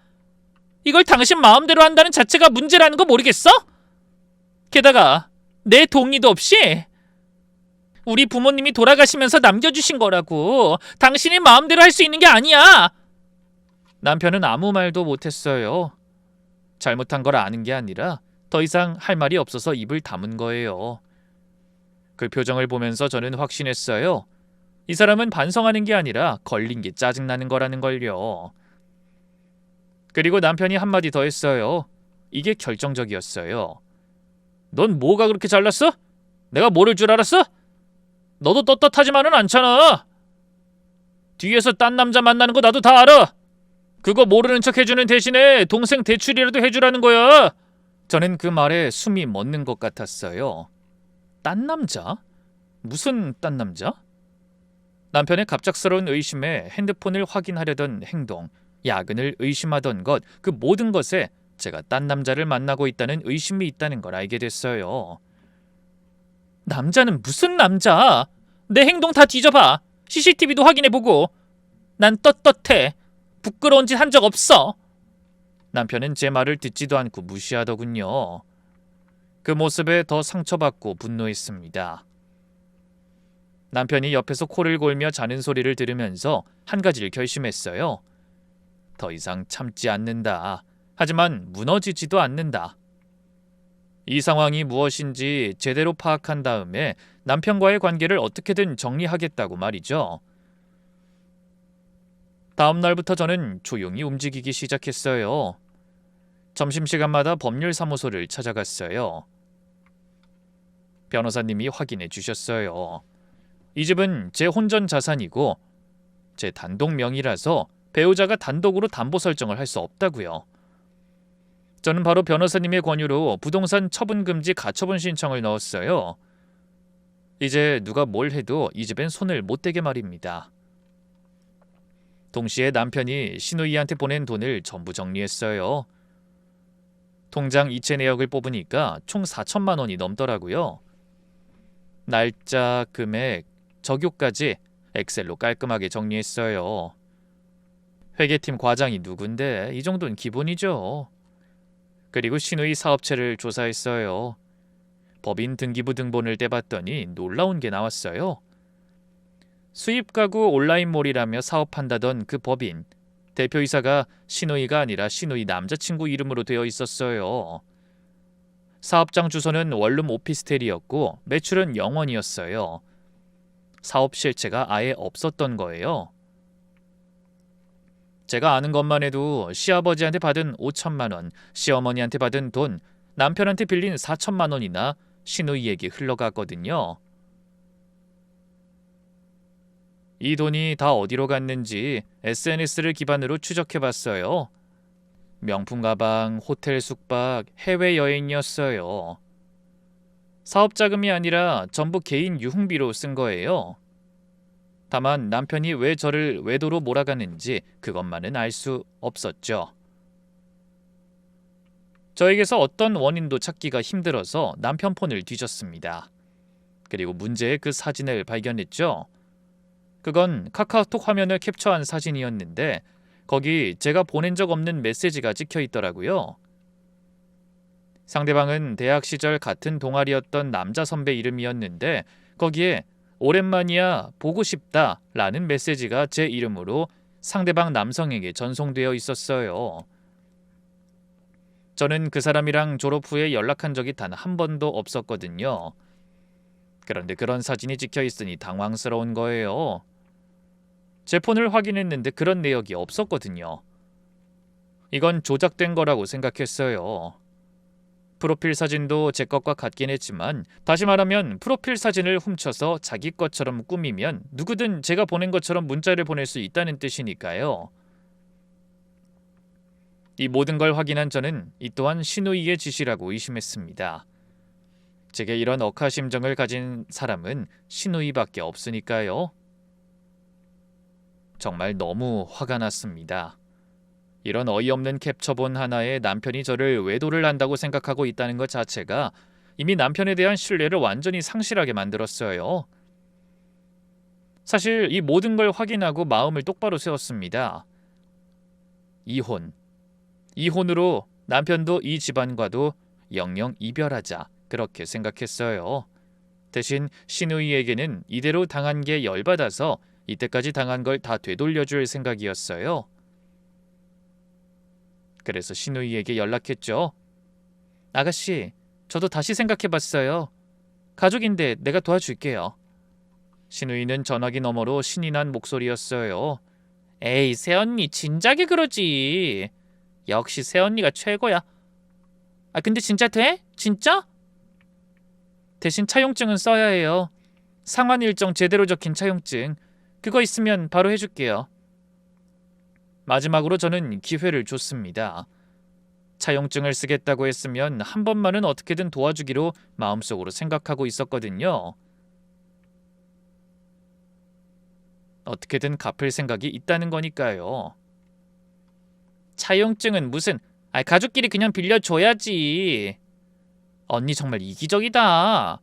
이걸 당신 마음대로 한다는 자체가 문제라는 거 모르겠어? 게다가 내 동의도 없이 우리 부모님이 돌아가시면서 남겨주신 거라고. 당신이 마음대로 할 수 있는 게 아니야. 남편은 아무 말도 못했어요. 잘못한 걸 아는 게 아니라 더 이상 할 말이 없어서 입을 다문 거예요. 그 표정을 보면서 저는 확신했어요. 이 사람은 반성하는 게 아니라 걸린 게 짜증나는 거라는 걸요. 그리고 남편이 한마디 더 했어요. 이게 결정적이었어요. 넌 뭐가 그렇게 잘났어? 내가 모를 줄 알았어? 너도 떳떳하지만은 않잖아. 뒤에서 딴 남자 만나는 거 나도 다 알아. 그거 모르는 척 해주는 대신에 동생 대출이라도 해주라는 거야. 저는 그 말에 숨이 멎는 것 같았어요. 딴 남자? 무슨 딴 남자? 남편의 갑작스러운 의심에 핸드폰을 확인하려던 행동, 야근을 의심하던 것, 그 모든 것에 제가 딴 남자를 만나고 있다는 의심이 있다는 걸 알게 됐어요. 남자는 무슨 남자? 내 행동 다 뒤져봐. CCTV도 확인해보고. 난 떳떳해. 부끄러운 짓 한 적 없어. 남편은 제 말을 듣지도 않고 무시하더군요. 그 모습에 더 상처받고 분노했습니다. 남편이 옆에서 코를 골며 자는 소리를 들으면서 한 가지를 결심했어요. 더 이상 참지 않는다. 하지만 무너지지도 않는다. 이 상황이 무엇인지 제대로 파악한 다음에 남편과의 관계를 어떻게든 정리하겠다고 말이죠. 다음 날부터 저는 조용히 움직이기 시작했어요. 점심시간마다 법률사무소를 찾아갔어요. 변호사님이 확인해 주셨어요. 이 집은 제 혼전 자산이고 제 단독 명의라서 배우자가 단독으로 담보 설정을 할 수 없다고요. 저는 바로 변호사님의 권유로 부동산 처분금지 가처분 신청을 넣었어요. 이제 누가 뭘 해도 이 집엔 손을 못 대게 말입니다. 동시에 남편이 시누이한테 보낸 돈을 전부 정리했어요. 통장 이체 내역을 뽑으니까 총 4천만 원이 넘더라고요. 날짜, 금액, 적요까지 엑셀로 깔끔하게 정리했어요. 회계팀 과장이 누군데 이 정도는 기본이죠. 그리고 시누이 사업체를 조사했어요. 법인 등기부 등본을 떼봤더니 놀라운 게 나왔어요. 수입 가구 온라인몰이라며 사업한다던 그 법인, 대표이사가 시누이가 아니라 시누이 남자친구 이름으로 되어 있었어요. 사업장 주소는 원룸 오피스텔이었고 매출은 0원이었어요. 사업 실체가 아예 없었던 거예요. 제가 아는 것만 해도 시아버지한테 받은 5천만 원, 시어머니한테 받은 돈, 남편한테 빌린 4천만 원이나 시누이에게 흘러갔거든요. 이 돈이 다 어디로 갔는지 SNS를 기반으로 추적해봤어요. 명품 가방, 호텔 숙박, 해외여행이었어요. 사업 자금이 아니라 전부 개인 유흥비로 쓴 거예요. 다만 남편이 왜 저를 외도로 몰아가는지 그것만은 알 수 없었죠. 저에게서 어떤 원인도 찾기가 힘들어서 남편 폰을 뒤졌습니다. 그리고 문제의 그 사진을 발견했죠. 그건 카카오톡 화면을 캡처한 사진이었는데 거기 제가 보낸 적 없는 메시지가 찍혀 있더라고요. 상대방은 대학 시절 같은 동아리였던 남자 선배 이름이었는데 거기에 오랜만이야 보고 싶다 라는 메시지가 제 이름으로 상대방 남성에게 전송되어 있었어요. 저는 그 사람이랑 졸업 후에 연락한 적이 단 한 번도 없었거든요. 그런데 그런 사진이 찍혀 있으니 당황스러운 거예요. 제 폰을 확인했는데 그런 내역이 없었거든요. 이건 조작된 거라고 생각했어요. 프로필 사진도 제 것과 같긴 했지만 다시 말하면 프로필 사진을 훔쳐서 자기 것처럼 꾸미면 누구든 제가 보낸 것처럼 문자를 보낼 수 있다는 뜻이니까요. 이 모든 걸 확인한 저는 이 또한 시누이의 짓이라고 의심했습니다. 제게 이런 억하심정을 가진 사람은 시누이밖에 없으니까요. 정말 너무 화가 났습니다. 이런 어이없는 캡처본 하나에 남편이 저를 외도를 한다고 생각하고 있다는 것 자체가 이미 남편에 대한 신뢰를 완전히 상실하게 만들었어요. 사실 이 모든 걸 확인하고 마음을 똑바로 세웠습니다. 이혼으로 남편도 이 집안과도 영영 이별하자 그렇게 생각했어요. 대신 시누이에게는 이대로 당한 게 열받아서 이때까지 당한 걸 다 되돌려줄 생각이었어요. 그래서 시누이에게 연락했죠. 아가씨, 저도 다시 생각해봤어요. 가족인데 내가 도와줄게요. 시누이는 전화기 너머로 신이 난 목소리였어요. 에이, 새언니 진작에 그러지. 역시 새언니가 최고야. 아, 근데 진짜 돼? 진짜? 대신 차용증은 써야 해요. 상환 일정 제대로 적힌 차용증. 그거 있으면 바로 해줄게요. 마지막으로 저는 기회를 줬습니다. 차용증을 쓰겠다고 했으면 한 번만은 어떻게든 도와주기로 마음속으로 생각하고 있었거든요. 어떻게든 갚을 생각이 있다는 거니까요. 차용증은 무슨, 가족끼리 그냥 빌려줘야지. 언니 정말 이기적이다.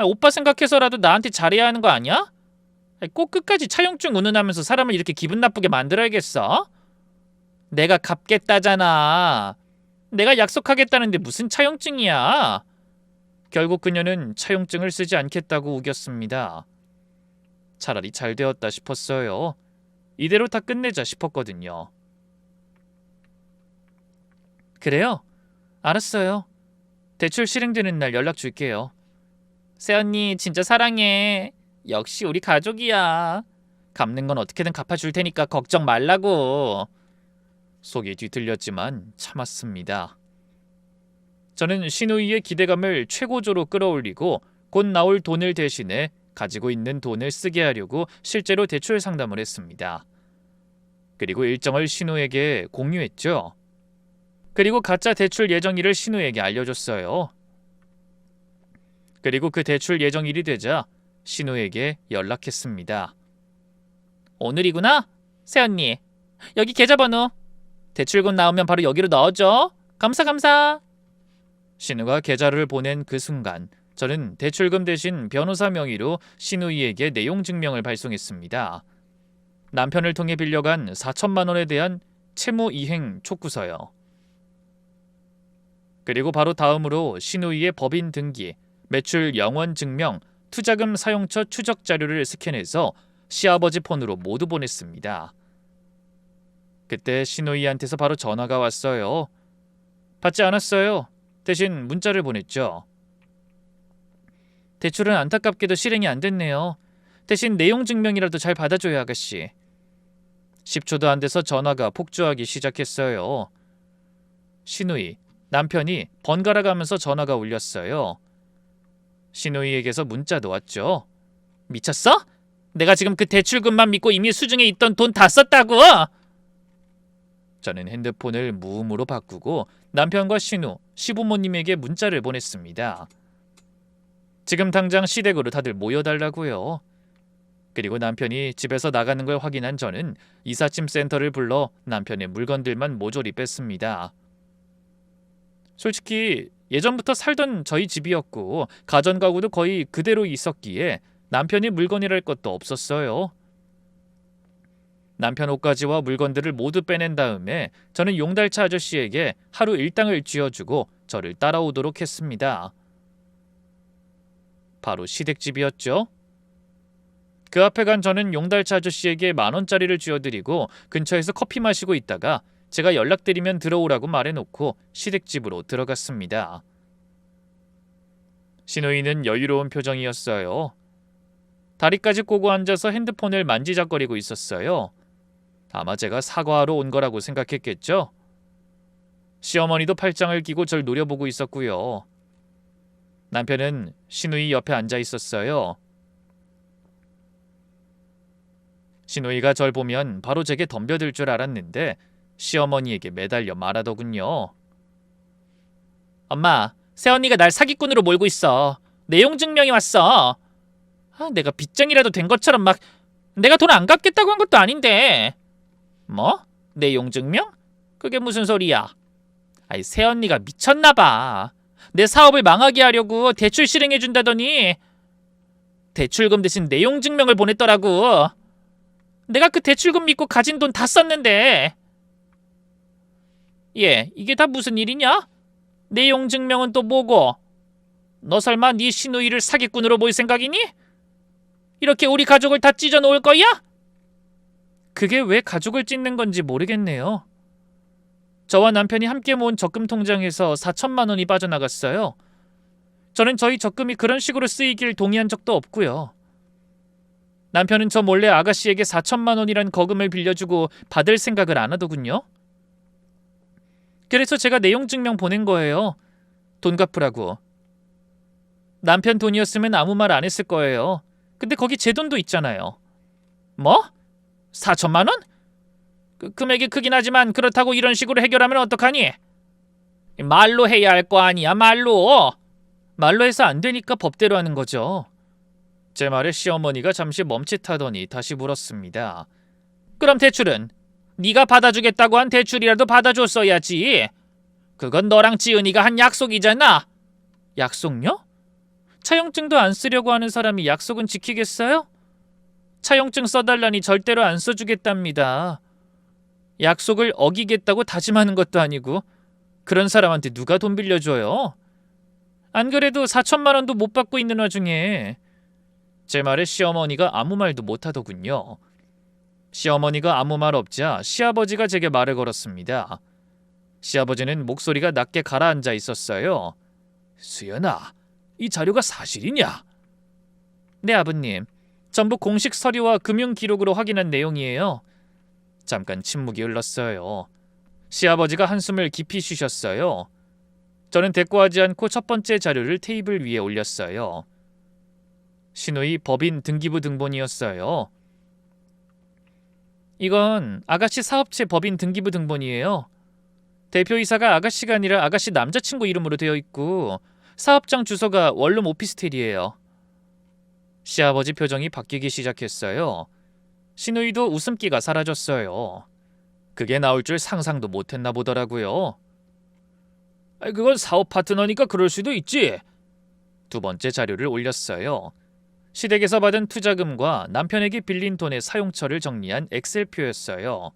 오빠 생각해서라도 나한테 잘해야 하는 거 아니야? 꼭 끝까지 차용증 운운하면서 사람을 이렇게 기분 나쁘게 만들어야겠어? 내가 갚겠다잖아. 내가 약속하겠다는데 무슨 차용증이야? 결국 그녀는 차용증을 쓰지 않겠다고 우겼습니다. 차라리 잘 되었다 싶었어요. 이대로 다 끝내자 싶었거든요. 그래요? 알았어요. 대출 실행되는 날 연락 줄게요. 새언니 진짜 사랑해. 역시 우리 가족이야. 갚는 건 어떻게든 갚아줄 테니까 걱정 말라고. 속이 뒤틀렸지만 참았습니다. 저는 신우이의 기대감을 최고조로 끌어올리고 곧 나올 돈을 대신에 가지고 있는 돈을 쓰게 하려고 실제로 대출 상담을 했습니다. 그리고 일정을 신우에게 공유했죠. 그리고 가짜 대출 예정일을 신우에게 알려줬어요. 그리고 그 대출 예정일이 되자 신우에게 연락했습니다. 오늘이구나? 새언니, 여기 계좌번호. 대출금 나오면 바로 여기로 넣어줘. 감사. 신우가 계좌를 보낸 그 순간 저는 대출금 대신 변호사 명의로 신우이에게 내용 증명을 발송했습니다. 남편을 통해 빌려간 4천만 원에 대한 채무 이행 촉구서요. 그리고 바로 다음으로 신우이의 법인 등기, 매출 영원 증명, 투자금 사용처 추적 자료를 스캔해서 시아버지 폰으로 모두 보냈습니다. 그때 신우이한테서 바로 전화가 왔어요. 받지 않았어요. 대신 문자를 보냈죠. 대출은 안타깝게도 실행이 안 됐네요. 대신 내용 증명이라도 잘 받아줘요, 아가씨. 10초도 안 돼서 전화가 폭주하기 시작했어요. 신우이, 남편이 번갈아 가면서 전화가 울렸어요. 신우이에게서 문자도 왔죠. 미쳤어? 내가 지금 그 대출금만 믿고 이미 수중에 있던 돈 다 썼다고! 저는 핸드폰을 무음으로 바꾸고 남편과 신우, 시부모님에게 문자를 보냈습니다. 지금 당장 시댁으로 다들 모여달라고요. 그리고 남편이 집에서 나가는 걸 확인한 저는 이삿짐 센터를 불러 남편의 물건들만 모조리 뺐습니다. 솔직히 예전부터 살던 저희 집이었고 가전가구도 거의 그대로 있었기에 남편이 물건이랄 것도 없었어요. 남편 옷가지와 물건들을 모두 빼낸 다음에 저는 용달차 아저씨에게 하루 일당을 쥐어주고 저를 따라오도록 했습니다. 바로 시댁집이었죠. 그 앞에 간 저는 용달차 아저씨에게 10,000원짜리를 쥐어드리고 근처에서 커피 마시고 있다가 제가 연락드리면 들어오라고 말해놓고 시댁집으로 들어갔습니다. 신우이는 여유로운 표정이었어요. 다리까지 꼬고 앉아서 핸드폰을 만지작거리고 있었어요. 아마 제가 사과하러 온 거라고 생각했겠죠? 시어머니도 팔짱을 끼고 절 노려보고 있었고요. 남편은 신우이 옆에 앉아 있었어요. 신우이가 절 보면 바로 제게 덤벼들 줄 알았는데 시어머니에게 매달려 말하더군요. 엄마, 새언니가 날 사기꾼으로 몰고 있어. 내용 증명이 왔어. 내가 빚쟁이라도 된 것처럼 막 내가 돈 안 갚겠다고 한 것도 아닌데. 뭐? 내용 증명? 그게 무슨 소리야? 새언니가 미쳤나봐. 내 사업을 망하게 하려고 대출 실행해준다더니 대출금 대신 내용 증명을 보냈더라고. 내가 그 대출금 믿고 가진 돈 다 썼는데. 이게 다 무슨 일이냐? 내용 증명은 또 뭐고? 너 설마 네 신우이를 사기꾼으로 볼 생각이니? 이렇게 우리 가족을 다 찢어 놓을 거야? 그게 왜 가족을 찢는 건지 모르겠네요. 저와 남편이 함께 모은 적금 통장에서 4천만 원이 빠져나갔어요. 저는 저희 적금이 그런 식으로 쓰이길 동의한 적도 없고요. 남편은 저 몰래 아가씨에게 4천만 원이란 거금을 빌려주고 받을 생각을 안 하더군요. 그래서 제가 내용 증명 보낸 거예요. 돈 갚으라고. 남편 돈이었으면 아무 말 안 했을 거예요. 근데 거기 제 돈도 있잖아요. 뭐? 4천만 원? 금액이 크긴 하지만 그렇다고 이런 식으로 해결하면 어떡하니? 말로 해야 할 거 아니야, 말로. 말로 해서 안 되니까 법대로 하는 거죠. 제 말에 시어머니가 잠시 멈칫하더니 다시 물었습니다. 그럼 대출은? 네가 받아주겠다고 한 대출이라도 받아줬어야지. 그건 너랑 지은이가 한 약속이잖아. 약속요? 차용증도 안 쓰려고 하는 사람이 약속은 지키겠어요? 차용증 써달라니 절대로 안 써주겠답니다. 약속을 어기겠다고 다짐하는 것도 아니고 그런 사람한테 누가 돈 빌려줘요? 안 그래도 4천만 원도 못 받고 있는 와중에. 제 말에 시어머니가 아무 말도 못하더군요. 시어머니가 아무 말 없자 시아버지가 제게 말을 걸었습니다. 시아버지는 목소리가 낮게 가라앉아 있었어요. 수연아, 이 자료가 사실이냐? 네, 아버님. 전부 공식 서류와 금융 기록으로 확인한 내용이에요. 잠깐 침묵이 흘렀어요. 시아버지가 한숨을 깊이 쉬셨어요. 저는 대꾸하지 않고 첫 번째 자료를 테이블 위에 올렸어요. 신우이 법인 등기부 등본이었어요. 이건 아가씨 사업체 법인 등기부 등본이에요. 대표이사가 아가씨가 아니라 아가씨 남자친구 이름으로 되어 있고 사업장 주소가 원룸 오피스텔이에요. 시아버지 표정이 바뀌기 시작했어요. 신우이도 웃음기가 사라졌어요. 그게 나올 줄 상상도 못했나 보더라고요. 그건 사업 파트너니까 그럴 수도 있지. 두 번째 자료를 올렸어요. 시댁에서 받은 투자금과 남편에게 빌린 돈의 사용처를 정리한 엑셀표였어요.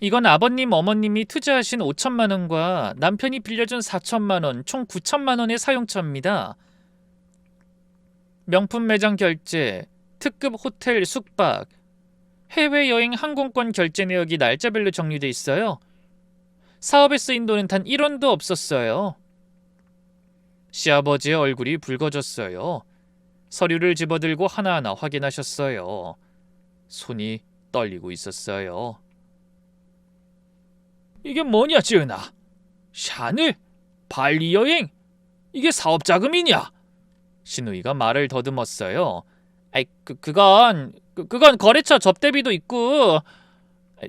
이건 아버님, 어머님이 투자하신 5천만 원과 남편이 빌려준 4천만 원, 총 9천만 원의 사용처입니다. 명품 매장 결제, 특급 호텔 숙박, 해외여행 항공권 결제 내역이 날짜별로 정리돼 있어요. 사업에 쓰인 돈은 단 1원도 없었어요. 시아버지의 얼굴이 붉어졌어요. 서류를 집어들고 하나하나 확인하셨어요. 손이 떨리고 있었어요. 이게 뭐냐, 지은아? 샤넬? 발리 여행? 이게 사업 자금이냐? 신우이가 말을 더듬었어요. 그건 거래처 접대비도 있고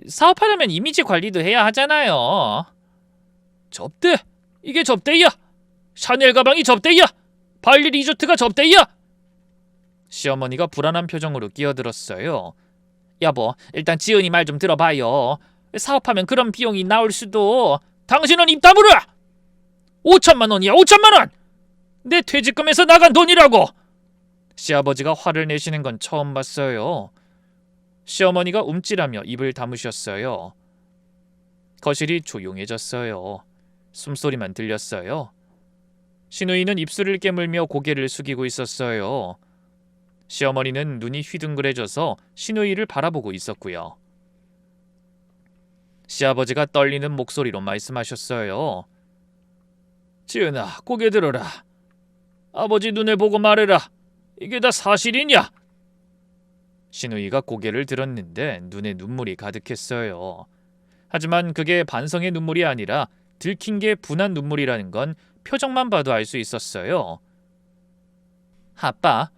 사업하려면 이미지 관리도 해야 하잖아요. 접대? 이게 접대야? 샤넬 가방이 접대야? 발리 리조트가 접대야? 시어머니가 불안한 표정으로 끼어들었어요. 여보, 일단 지은이 말 좀 들어봐요. 사업하면 그런 비용이 나올 수도. 당신은 입 다물어! 5천만 원이야, 5천만 원! 내 퇴직금에서 나간 돈이라고! 시아버지가 화를 내시는 건 처음 봤어요. 시어머니가 움찔하며 입을 다무셨어요. 거실이 조용해졌어요. 숨소리만 들렸어요. 신우이는 입술을 깨물며 고개를 숙이고 있었어요. 시어머니는 눈이 휘둥그레져서 신우이를 바라보고 있었고요. 시아버지가 떨리는 목소리로 말씀하셨어요. 지은아, 고개 들어라. 아버지 눈에 보고 말해라. 이게 다 사실이냐? 신우이가 고개를 들었는데 눈에 눈물이 가득했어요. 하지만 그게 반성의 눈물이 아니라 들킨 게 분한 눈물이라는 건 표정만 봐도 알 수 있었어요. 아빠,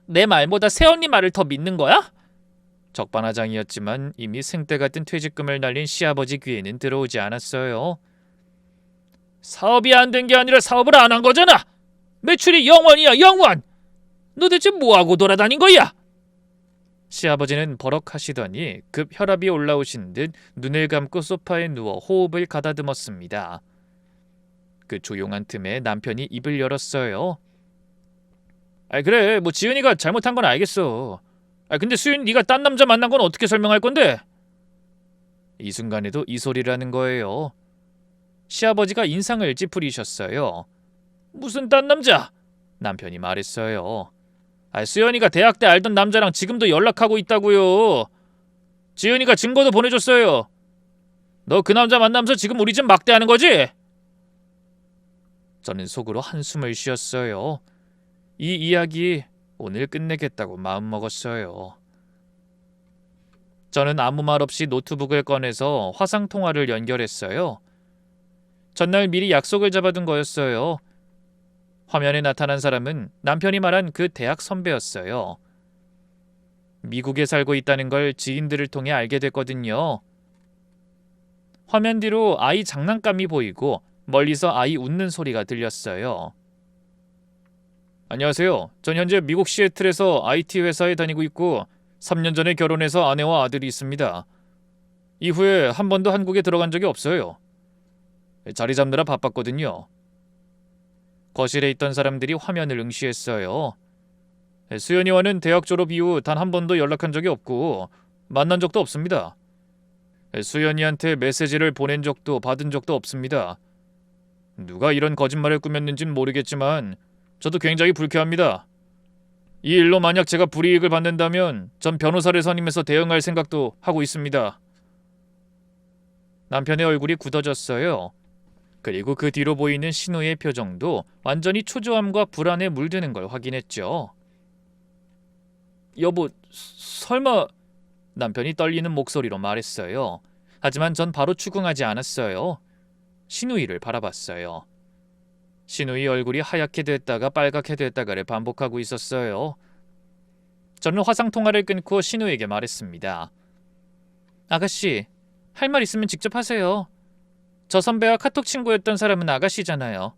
내 말보다 새언니 말을 더 믿는 거야? 적반하장이었지만 이미 생떼 같은 퇴직금을 날린 시아버지 귀에는 들어오지 않았어요. 사업이 안 된 게 아니라 사업을 안 한 거잖아. 매출이 0원이야, 0원. 너 대체 뭐하고 돌아다닌 거야? 시아버지는 버럭하시더니 급 혈압이 올라오신 듯 눈을 감고 소파에 누워 호흡을 가다듬었습니다. 그 조용한 틈에 남편이 입을 열었어요. 그래, 뭐 지은이가 잘못한 건 알겠어. 근데 수윤, 네가 딴 남자 만난 건 어떻게 설명할 건데? 이 순간에도 이 소리를 하는 거예요. 시아버지가 인상을 찌푸리셨어요. 무슨 딴 남자? 남편이 말했어요. 수연이가 대학 때 알던 남자랑 지금도 연락하고 있다고요. 지은이가 증거도 보내줬어요. 너 그 남자 만나면서 지금 우리 집 막대하는 거지? 저는 속으로 한숨을 쉬었어요. 이 이야기 오늘 끝내겠다고 마음먹었어요. 저는 아무 말 없이 노트북을 꺼내서 화상통화를 연결했어요. 전날 미리 약속을 잡아둔 거였어요. 화면에 나타난 사람은 남편이 말한 그 대학 선배였어요. 미국에 살고 있다는 걸 지인들을 통해 알게 됐거든요. 화면 뒤로 아이 장난감이 보이고 멀리서 아이 웃는 소리가 들렸어요. 안녕하세요. 전 현재 미국 시애틀에서 IT 회사에 다니고 있고 3년 전에 결혼해서 아내와 아들이 있습니다. 이후에 한 번도 한국에 들어간 적이 없어요. 자리 잡느라 바빴거든요. 거실에 있던 사람들이 화면을 응시했어요. 수연이와는 대학 졸업 이후 단 한 번도 연락한 적이 없고 만난 적도 없습니다. 수연이한테 메시지를 보낸 적도 받은 적도 없습니다. 누가 이런 거짓말을 꾸몄는진 모르겠지만 저도 굉장히 불쾌합니다. 이 일로 만약 제가 불이익을 받는다면 전 변호사를 선임해서 대응할 생각도 하고 있습니다. 남편의 얼굴이 굳어졌어요. 그리고 그 뒤로 보이는 신우의 표정도 완전히 초조함과 불안에 물드는 걸 확인했죠. 여보, 설마... 남편이 떨리는 목소리로 말했어요. 하지만 전 바로 추궁하지 않았어요. 신우이를 바라봤어요. 신우이 얼굴이 하얗게 됐다가 빨갛게 됐다가를 반복하고 있었어요. 저는 화상통화를 끊고 신우에게 말했습니다. 아가씨, 할 말 있으면 직접 하세요. 저 선배와 카톡 친구였던 사람은 아가씨잖아요.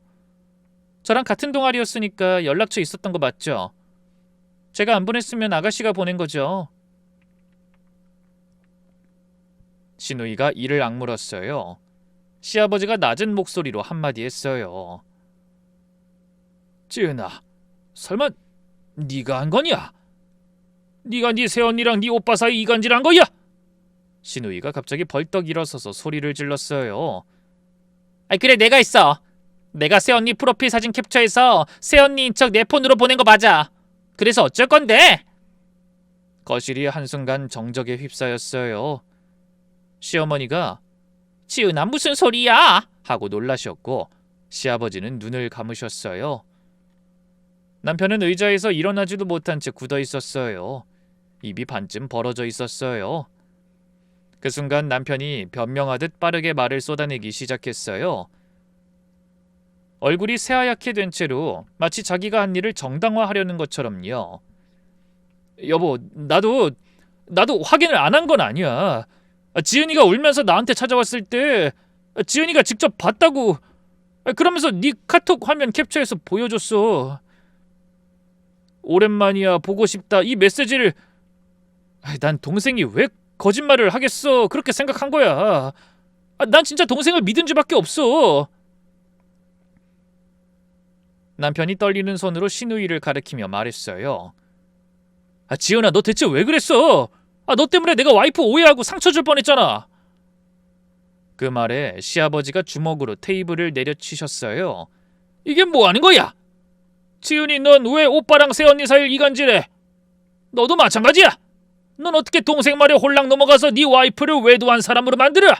저랑 같은 동아리였으니까 연락처 있었던 거 맞죠? 제가 안 보냈으면 아가씨가 보낸 거죠. 신우이가 이를 악물었어요. 시아버지가 낮은 목소리로 한마디 했어요. 지은아, 설마 네가 한 거냐? 네가 네 새언니랑 네 오빠 사이 이간질한 거야? 신우이가 갑자기 벌떡 일어서서 소리를 질렀어요. 그래, 내가 했어. 내가 새언니 프로필 사진 캡처해서 새언니인 척 내 폰으로 보낸 거 맞아. 그래서 어쩔 건데? 거실이 한순간 정적에 휩싸였어요. 시어머니가 지은아 무슨 소리야? 하고 놀라셨고 시아버지는 눈을 감으셨어요. 남편은 의자에서 일어나지도 못한 채 굳어 있었어요. 입이 반쯤 벌어져 있었어요. 그 순간 남편이 변명하듯 빠르게 말을 쏟아내기 시작했어요. 얼굴이 새하얗게 된 채로 마치 자기가 한 일을 정당화하려는 것처럼요. 여보, 나도 확인을 안 한 건 아니야. 지은이가 울면서 나한테 찾아왔을 때 지은이가 직접 봤다고. 그러면서 네 카톡 화면 캡처해서 보여줬어. 오랜만이야, 보고 싶다, 이 메시지를. 난 동생이 왜 거짓말을 하겠어, 그렇게 생각한 거야. 난 진짜 동생을 믿은 지밖에 없어. 남편이 떨리는 손으로 신우이를 가리키며 말했어요. 지은아, 너 대체 왜 그랬어? 너 때문에 내가 와이프 오해하고 상처 줄 뻔했잖아. 그 말에 시아버지가 주먹으로 테이블을 내려치셨어요. 이게 뭐 하는 거야? 지은이, 넌 왜 오빠랑 새언니 사이를 이간질해? 너도 마찬가지야. 넌 어떻게 동생 말에 홀랑 넘어가서 네 와이프를 외도한 사람으로 만들어?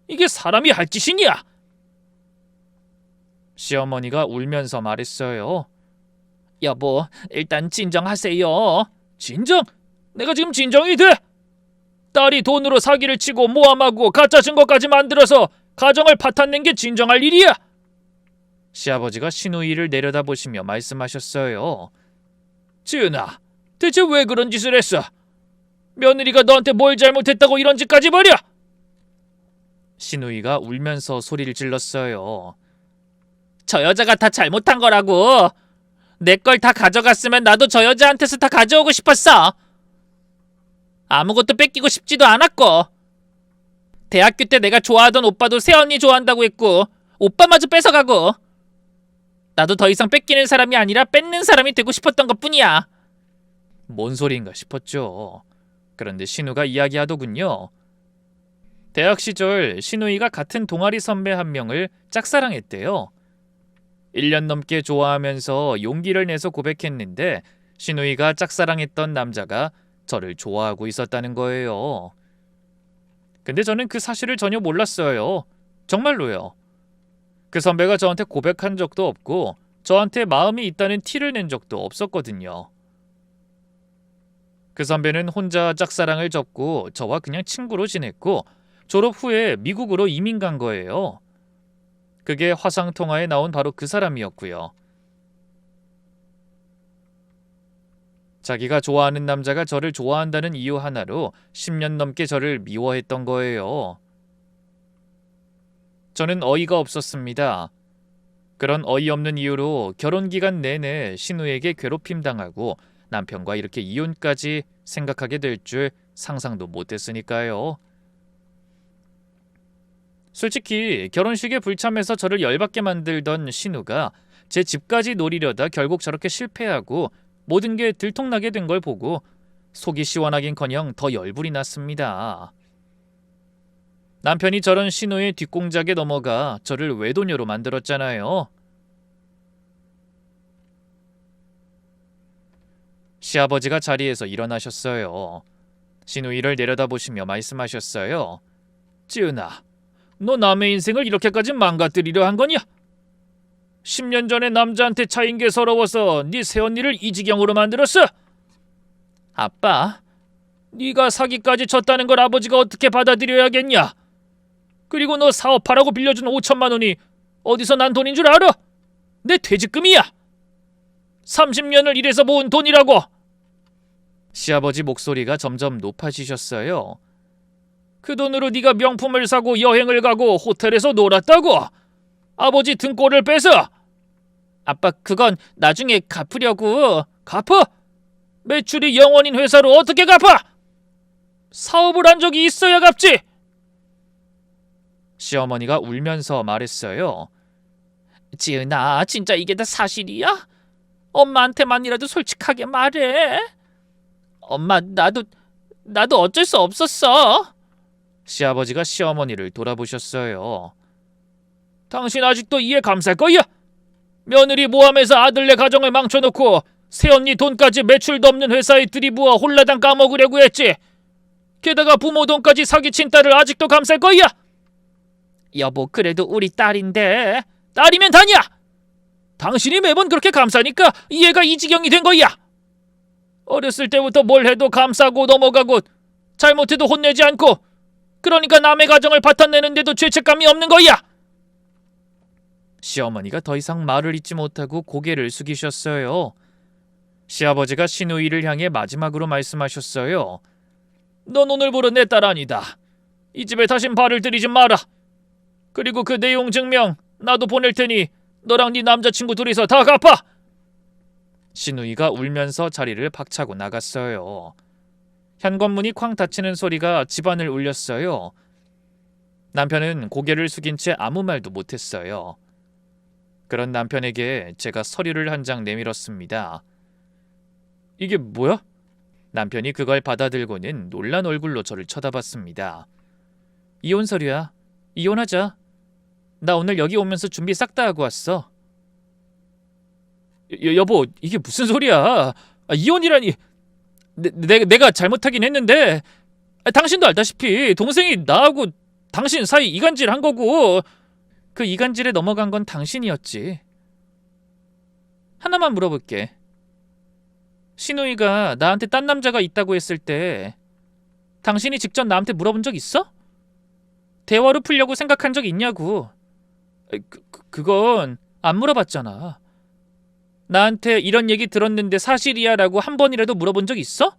이게 사람이 할 짓이냐? 시어머니가 울면서 말했어요. 여보, 일단 진정하세요. 진정? 내가 지금 진정이 돼? 딸이 돈으로 사기를 치고 모함하고 가짜 증거까지 만들어서 가정을 파탄낸 게 진정할 일이야? 시아버지가 신우이를 내려다보시며 말씀하셨어요. 지은아, 대체 왜 그런 짓을 했어? 며느리가 너한테 뭘 잘못했다고 이런 짓까지 벌여? 신우이가 울면서 소리를 질렀어요. 저 여자가 다 잘못한 거라고. 내 걸 다 가져갔으면 나도 저 여자한테서 다 가져오고 싶었어. 아무것도 뺏기고 싶지도 않았고. 대학교 때 내가 좋아하던 오빠도 새언니 좋아한다고 했고 오빠마저 뺏어가고. 나도 더 이상 뺏기는 사람이 아니라 뺏는 사람이 되고 싶었던 것뿐이야. 뭔 소리인가 싶었죠. 그런데 신우가 이야기하더군요. 대학 시절 신우이가 같은 동아리 선배 한 명을 짝사랑했대요. 1년 넘게 좋아하면서 용기를 내서 고백했는데 신우이가 짝사랑했던 남자가 저를 좋아하고 있었다는 거예요. 근데 저는 그 사실을 전혀 몰랐어요. 정말로요. 그 선배가 저한테 고백한 적도 없고 저한테 마음이 있다는 티를 낸 적도 없었거든요. 그 선배는 혼자 짝사랑을 접고 저와 그냥 친구로 지냈고 졸업 후에 미국으로 이민 간 거예요. 그게 화상통화에 나온 바로 그 사람이었고요. 자기가 좋아하는 남자가 저를 좋아한다는 이유 하나로 10년 넘게 저를 미워했던 거예요. 저는 어이가 없었습니다. 그런 어이없는 이유로 결혼 기간 내내 신우에게 괴롭힘 당하고 남편과 이렇게 이혼까지 생각하게 될 줄 상상도 못했으니까요. 솔직히 결혼식에 불참해서 저를 열받게 만들던 신우가 제 집까지 노리려다 결국 저렇게 실패하고 모든 게 들통나게 된 걸 보고 속이 시원하긴커녕 더 열불이 났습니다. 남편이 저런 신우의 뒷공작에 넘어가 저를 외도녀로 만들었잖아요. 시아버지가 자리에서 일어나셨어요. 신우이를 내려다보시며 말씀하셨어요. 지은아, 너 남의 인생을 이렇게까지 망가뜨리려 한 거냐? 10년 전에 남자한테 차인 게 서러워서 네 새언니를 이 지경으로 만들었어? 아빠, 네가 사기까지 쳤다는 걸 아버지가 어떻게 받아들여야겠냐? 그리고 너 사업하라고 빌려준 5천만 원이 어디서 난 돈인 줄 알아? 내 퇴직금이야. 30년을 일해서 모은 돈이라고. 시아버지 목소리가 점점 높아지셨어요. 그 돈으로 네가 명품을 사고 여행을 가고 호텔에서 놀았다고? 아버지 등골을 빼서? 아빠, 그건 나중에 갚으려고. 갚아? 매출이 0원인 회사로 어떻게 갚아? 사업을 한 적이 있어야 갚지. 시어머니가 울면서 말했어요. 지은아, 진짜 이게 다 사실이야? 엄마한테만이라도 솔직하게 말해. 엄마, 나도 어쩔 수 없었어. 시아버지가 시어머니를 돌아보셨어요. 당신 아직도 이해 감쌀 거야? 며느리 모함해서 아들네 가정을 망쳐놓고 새언니 돈까지 매출도 없는 회사에 들이부어 홀라당 까먹으려고 했지. 게다가 부모 돈까지 사기친 딸을 아직도 감쌀 거야? 여보, 그래도 우리 딸인데. 딸이면 다냐? 당신이 매번 그렇게 감싸니까 얘가 이 지경이 된 거야. 어렸을 때부터 뭘 해도 감싸고 넘어가고 잘못해도 혼내지 않고, 그러니까 남의 가정을 바탕내는데도 죄책감이 없는 거야. 시어머니가 더 이상 말을 잇지 못하고 고개를 숙이셨어요. 시아버지가 신우이를 향해 마지막으로 말씀하셨어요. 넌 오늘부로 내 딸 아니다. 이 집에 다신 발을 들이지 마라. 그리고 그 내용 증명 나도 보낼 테니 너랑 네 남자친구 둘이서 다 갚아. 신우이가 울면서 자리를 박차고 나갔어요. 현관문이 쾅 닫히는 소리가 집안을 울렸어요. 남편은 고개를 숙인 채 아무 말도 못했어요. 그런 남편에게 제가 서류를 한 장 내밀었습니다. 이게 뭐야? 남편이 그걸 받아들고는 놀란 얼굴로 저를 쳐다봤습니다. 이혼 서류야. 이혼하자. 나 오늘 여기 오면서 준비 싹 다 하고 왔어. 여보, 이게 무슨 소리야? 이혼이라니. 내가 잘못하긴 했는데, 당신도 알다시피 동생이 나하고 당신 사이 이간질 한 거고, 그 이간질에 넘어간 건 당신이었지. 하나만 물어볼게. 신우이가 나한테 딴 남자가 있다고 했을 때 당신이 직접 나한테 물어본 적 있어? 대화로 풀려고 생각한 적 있냐고. 그건 안 물어봤잖아. 나한테 이런 얘기 들었는데 사실이야 라고 한 번이라도 물어본 적 있어?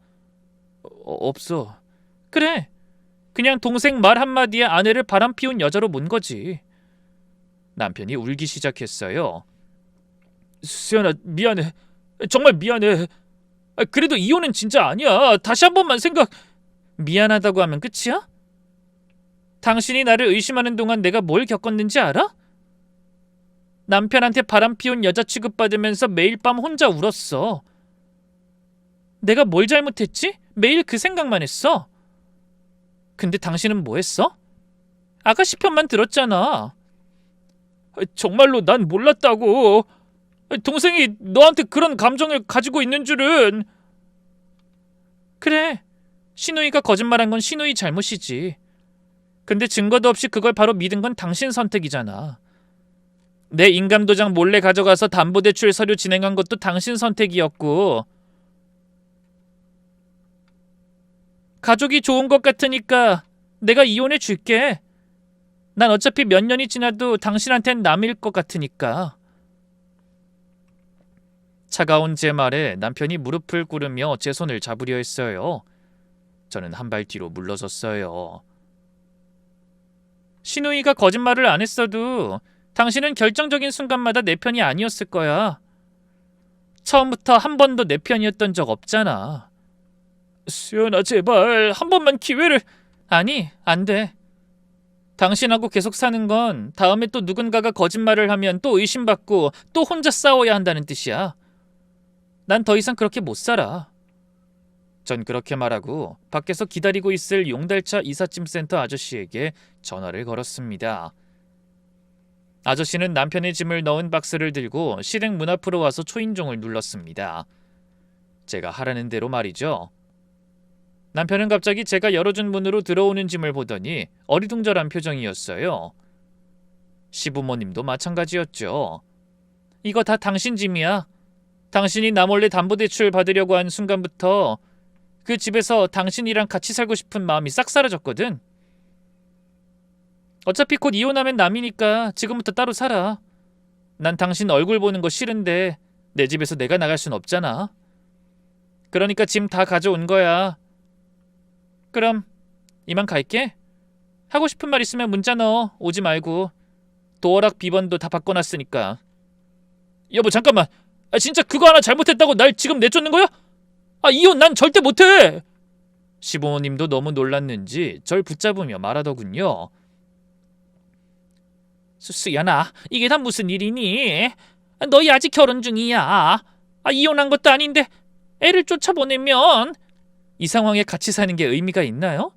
없어. 그래, 그냥 동생 말 한마디에 아내를 바람피운 여자로 몬 거지. 남편이 울기 시작했어요. 수연아, 미안해. 정말 미안해. 그래도 이혼은 진짜 아니야. 다시 한 번만 미안하다고 하면 끝이야? 당신이 나를 의심하는 동안 내가 뭘 겪었는지 알아? 남편한테 바람피운 여자 취급받으면서 매일 밤 혼자 울었어. 내가 뭘 잘못했지? 매일 그 생각만 했어. 근데 당신은 뭐 했어? 아가씨 편만 들었잖아. 정말로 난 몰랐다고. 동생이 너한테 그런 감정을 가지고 있는 줄은. 그래, 신우이가 거짓말한 건 신우이 잘못이지. 근데 증거도 없이 그걸 바로 믿은 건 당신 선택이잖아. 내 인감도장 몰래 가져가서 담보대출 서류 진행한 것도 당신 선택이었고, 가족이 좋은 것 같으니까 내가 이혼해 줄게. 난 어차피 몇 년이 지나도 당신한텐 남일 것 같으니까. 차가운 제 말에 남편이 무릎을 꿇으며 제 손을 잡으려 했어요. 저는 한 발 뒤로 물러섰어요. 신우이가 거짓말을 안 했어도 당신은 결정적인 순간마다 내 편이 아니었을 거야. 처음부터 한 번도 내 편이었던 적 없잖아. 수연아, 제발 한 번만 기회를... 아니, 안 돼. 당신하고 계속 사는 건 다음에 또 누군가가 거짓말을 하면 또 의심받고 또 혼자 싸워야 한다는 뜻이야. 난 더 이상 그렇게 못 살아. 전 그렇게 말하고 밖에서 기다리고 있을 용달차 이삿짐센터 아저씨에게 전화를 걸었습니다. 아저씨는 남편의 짐을 넣은 박스를 들고 시댁 문 앞으로 와서 초인종을 눌렀습니다. 제가 하라는 대로 말이죠. 남편은 갑자기 제가 열어준 문으로 들어오는 짐을 보더니 어리둥절한 표정이었어요. 시부모님도 마찬가지였죠. 이거 다 당신 짐이야. 당신이 나 몰래 담보대출 받으려고 한 순간부터 그 집에서 당신이랑 같이 살고 싶은 마음이 싹 사라졌거든. 어차피 곧 이혼하면 남이니까 지금부터 따로 살아. 난 당신 얼굴 보는 거 싫은데 내 집에서 내가 나갈 순 없잖아. 그러니까 짐 다 가져온 거야. 그럼 이만 갈게. 하고 싶은 말 있으면 문자 넣어. 오지 말고. 도어락 비번도 다 바꿔놨으니까. 여보, 잠깐만. 진짜 그거 하나 잘못했다고 날 지금 내쫓는 거야? 이혼 난 절대 못해. 시부모님도 너무 놀랐는지 절 붙잡으며 말하더군요. 수연아, 이게 다 무슨 일이니? 너희 아직 결혼 중이야. 이혼한 것도 아닌데 애를 쫓아보내면 이 상황에 같이 사는 게 의미가 있나요?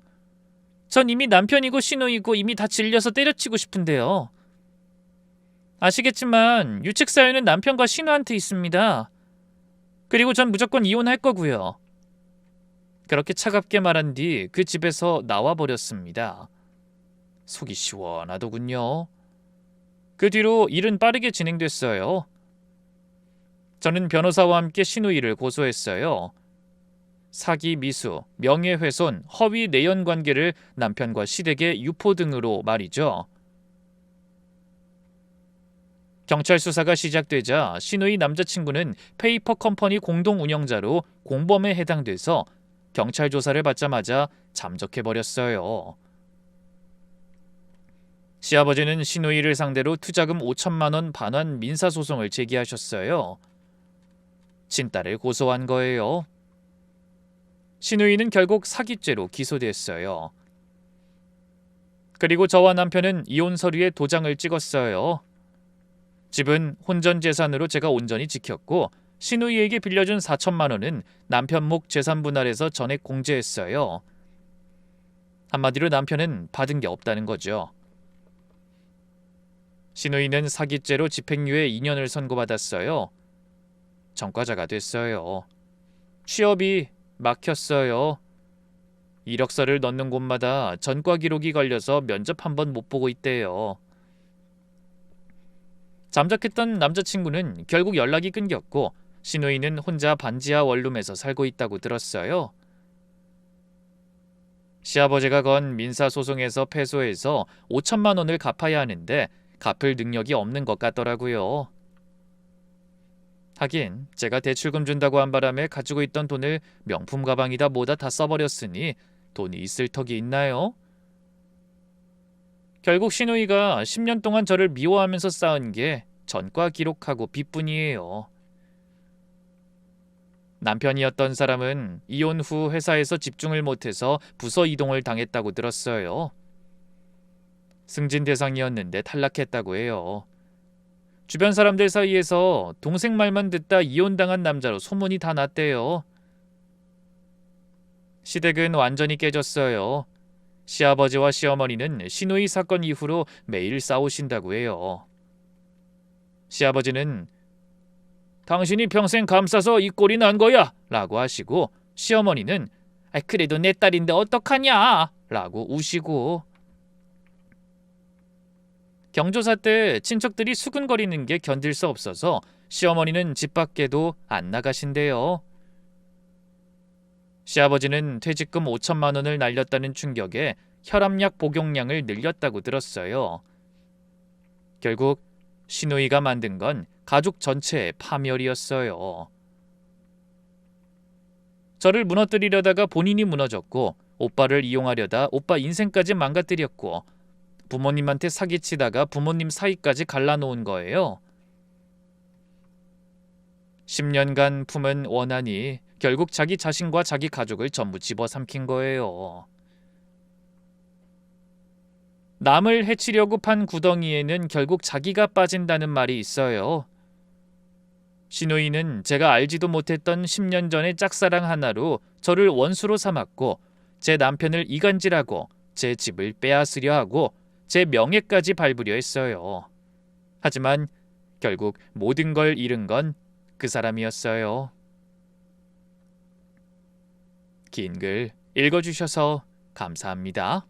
전 이미 남편이고 신우이고 이미 다 질려서 때려치고 싶은데요. 아시겠지만 유책 사유는 남편과 신우한테 있습니다. 그리고 전 무조건 이혼할 거고요. 그렇게 차갑게 말한 뒤 그 집에서 나와버렸습니다. 속이 시원하더군요. 그 뒤로 일은 빠르게 진행됐어요. 저는 변호사와 함께 신우이를 고소했어요. 사기, 미수, 명예훼손, 허위 내연 관계를 남편과 시댁에 유포 등으로 말이죠. 경찰 수사가 시작되자 신우이 남자친구는 페이퍼 컴퍼니 공동 운영자로 공범에 해당돼서 경찰 조사를 받자마자 잠적해버렸어요. 시아버지는 신우이를 상대로 투자금 5천만 원 반환 민사소송을 제기하셨어요. 친딸을 고소한 거예요. 신우이는 결국 사기죄로 기소됐어요. 그리고 저와 남편은 이혼 서류에 도장을 찍었어요. 집은 혼전 재산으로 제가 온전히 지켰고 신우이에게 빌려준 4천만 원은 남편 목 재산 분할해서 전액 공제했어요. 한마디로 남편은 받은 게 없다는 거죠. 신우이는 사기죄로 집행유예 2년을 선고받았어요. 전과자가 됐어요. 취업이 막혔어요. 이력서를 넣는 곳마다 전과 기록이 걸려서 면접 한 번 못 보고 있대요. 잠적했던 남자친구는 결국 연락이 끊겼고 신우이는 혼자 반지하 원룸에서 살고 있다고 들었어요. 시아버지가 건 민사소송에서 패소해서 5천만 원을 갚아야 하는데 갚을 능력이 없는 것 같더라고요. 하긴 제가 대출금 준다고 한 바람에 가지고 있던 돈을 명품 가방이다 뭐다 다 써버렸으니 돈이 있을 턱이 있나요? 결국 신우이가 10년 동안 저를 미워하면서 쌓은 게 전과 기록하고 빚뿐이에요. 남편이었던 사람은 이혼 후 회사에서 집중을 못해서 부서 이동을 당했다고 들었어요. 승진 대상이었는데 탈락했다고 해요. 주변 사람들 사이에서 동생 말만 듣다 이혼당한 남자로 소문이 다 났대요. 시댁은 완전히 깨졌어요. 시아버지와 시어머니는 신우이 사건 이후로 매일 싸우신다고 해요. 시아버지는 당신이 평생 감싸서 이 꼴이 난 거야 라고 하시고 시어머니는 그래도 내 딸인데 어떡하냐 라고 우시고 경조사 때 친척들이 수근거리는 게 견딜 수 없어서 시어머니는 집 밖에도 안 나가신대요. 시아버지는 퇴직금 5천만 원을 날렸다는 충격에 혈압약 복용량을 늘렸다고 들었어요. 결국 신우이가 만든 건 가족 전체의 파멸이었어요. 저를 무너뜨리려다가 본인이 무너졌고 오빠를 이용하려다 오빠 인생까지 망가뜨렸고 부모님한테 사기치다가 부모님 사이까지 갈라놓은 거예요. 10년간 품은 원한이 결국 자기 자신과 자기 가족을 전부 집어삼킨 거예요. 남을 해치려고 판 구덩이에는 결국 자기가 빠진다는 말이 있어요. 시누이는 제가 알지도 못했던 10년 전의 짝사랑 하나로 저를 원수로 삼았고 제 남편을 이간질하고 제 집을 빼앗으려 하고 제 명예까지 밟으려 했어요. 하지만 결국 모든 걸 잃은 건 그 사람이었어요. 긴 글 읽어주셔서 감사합니다.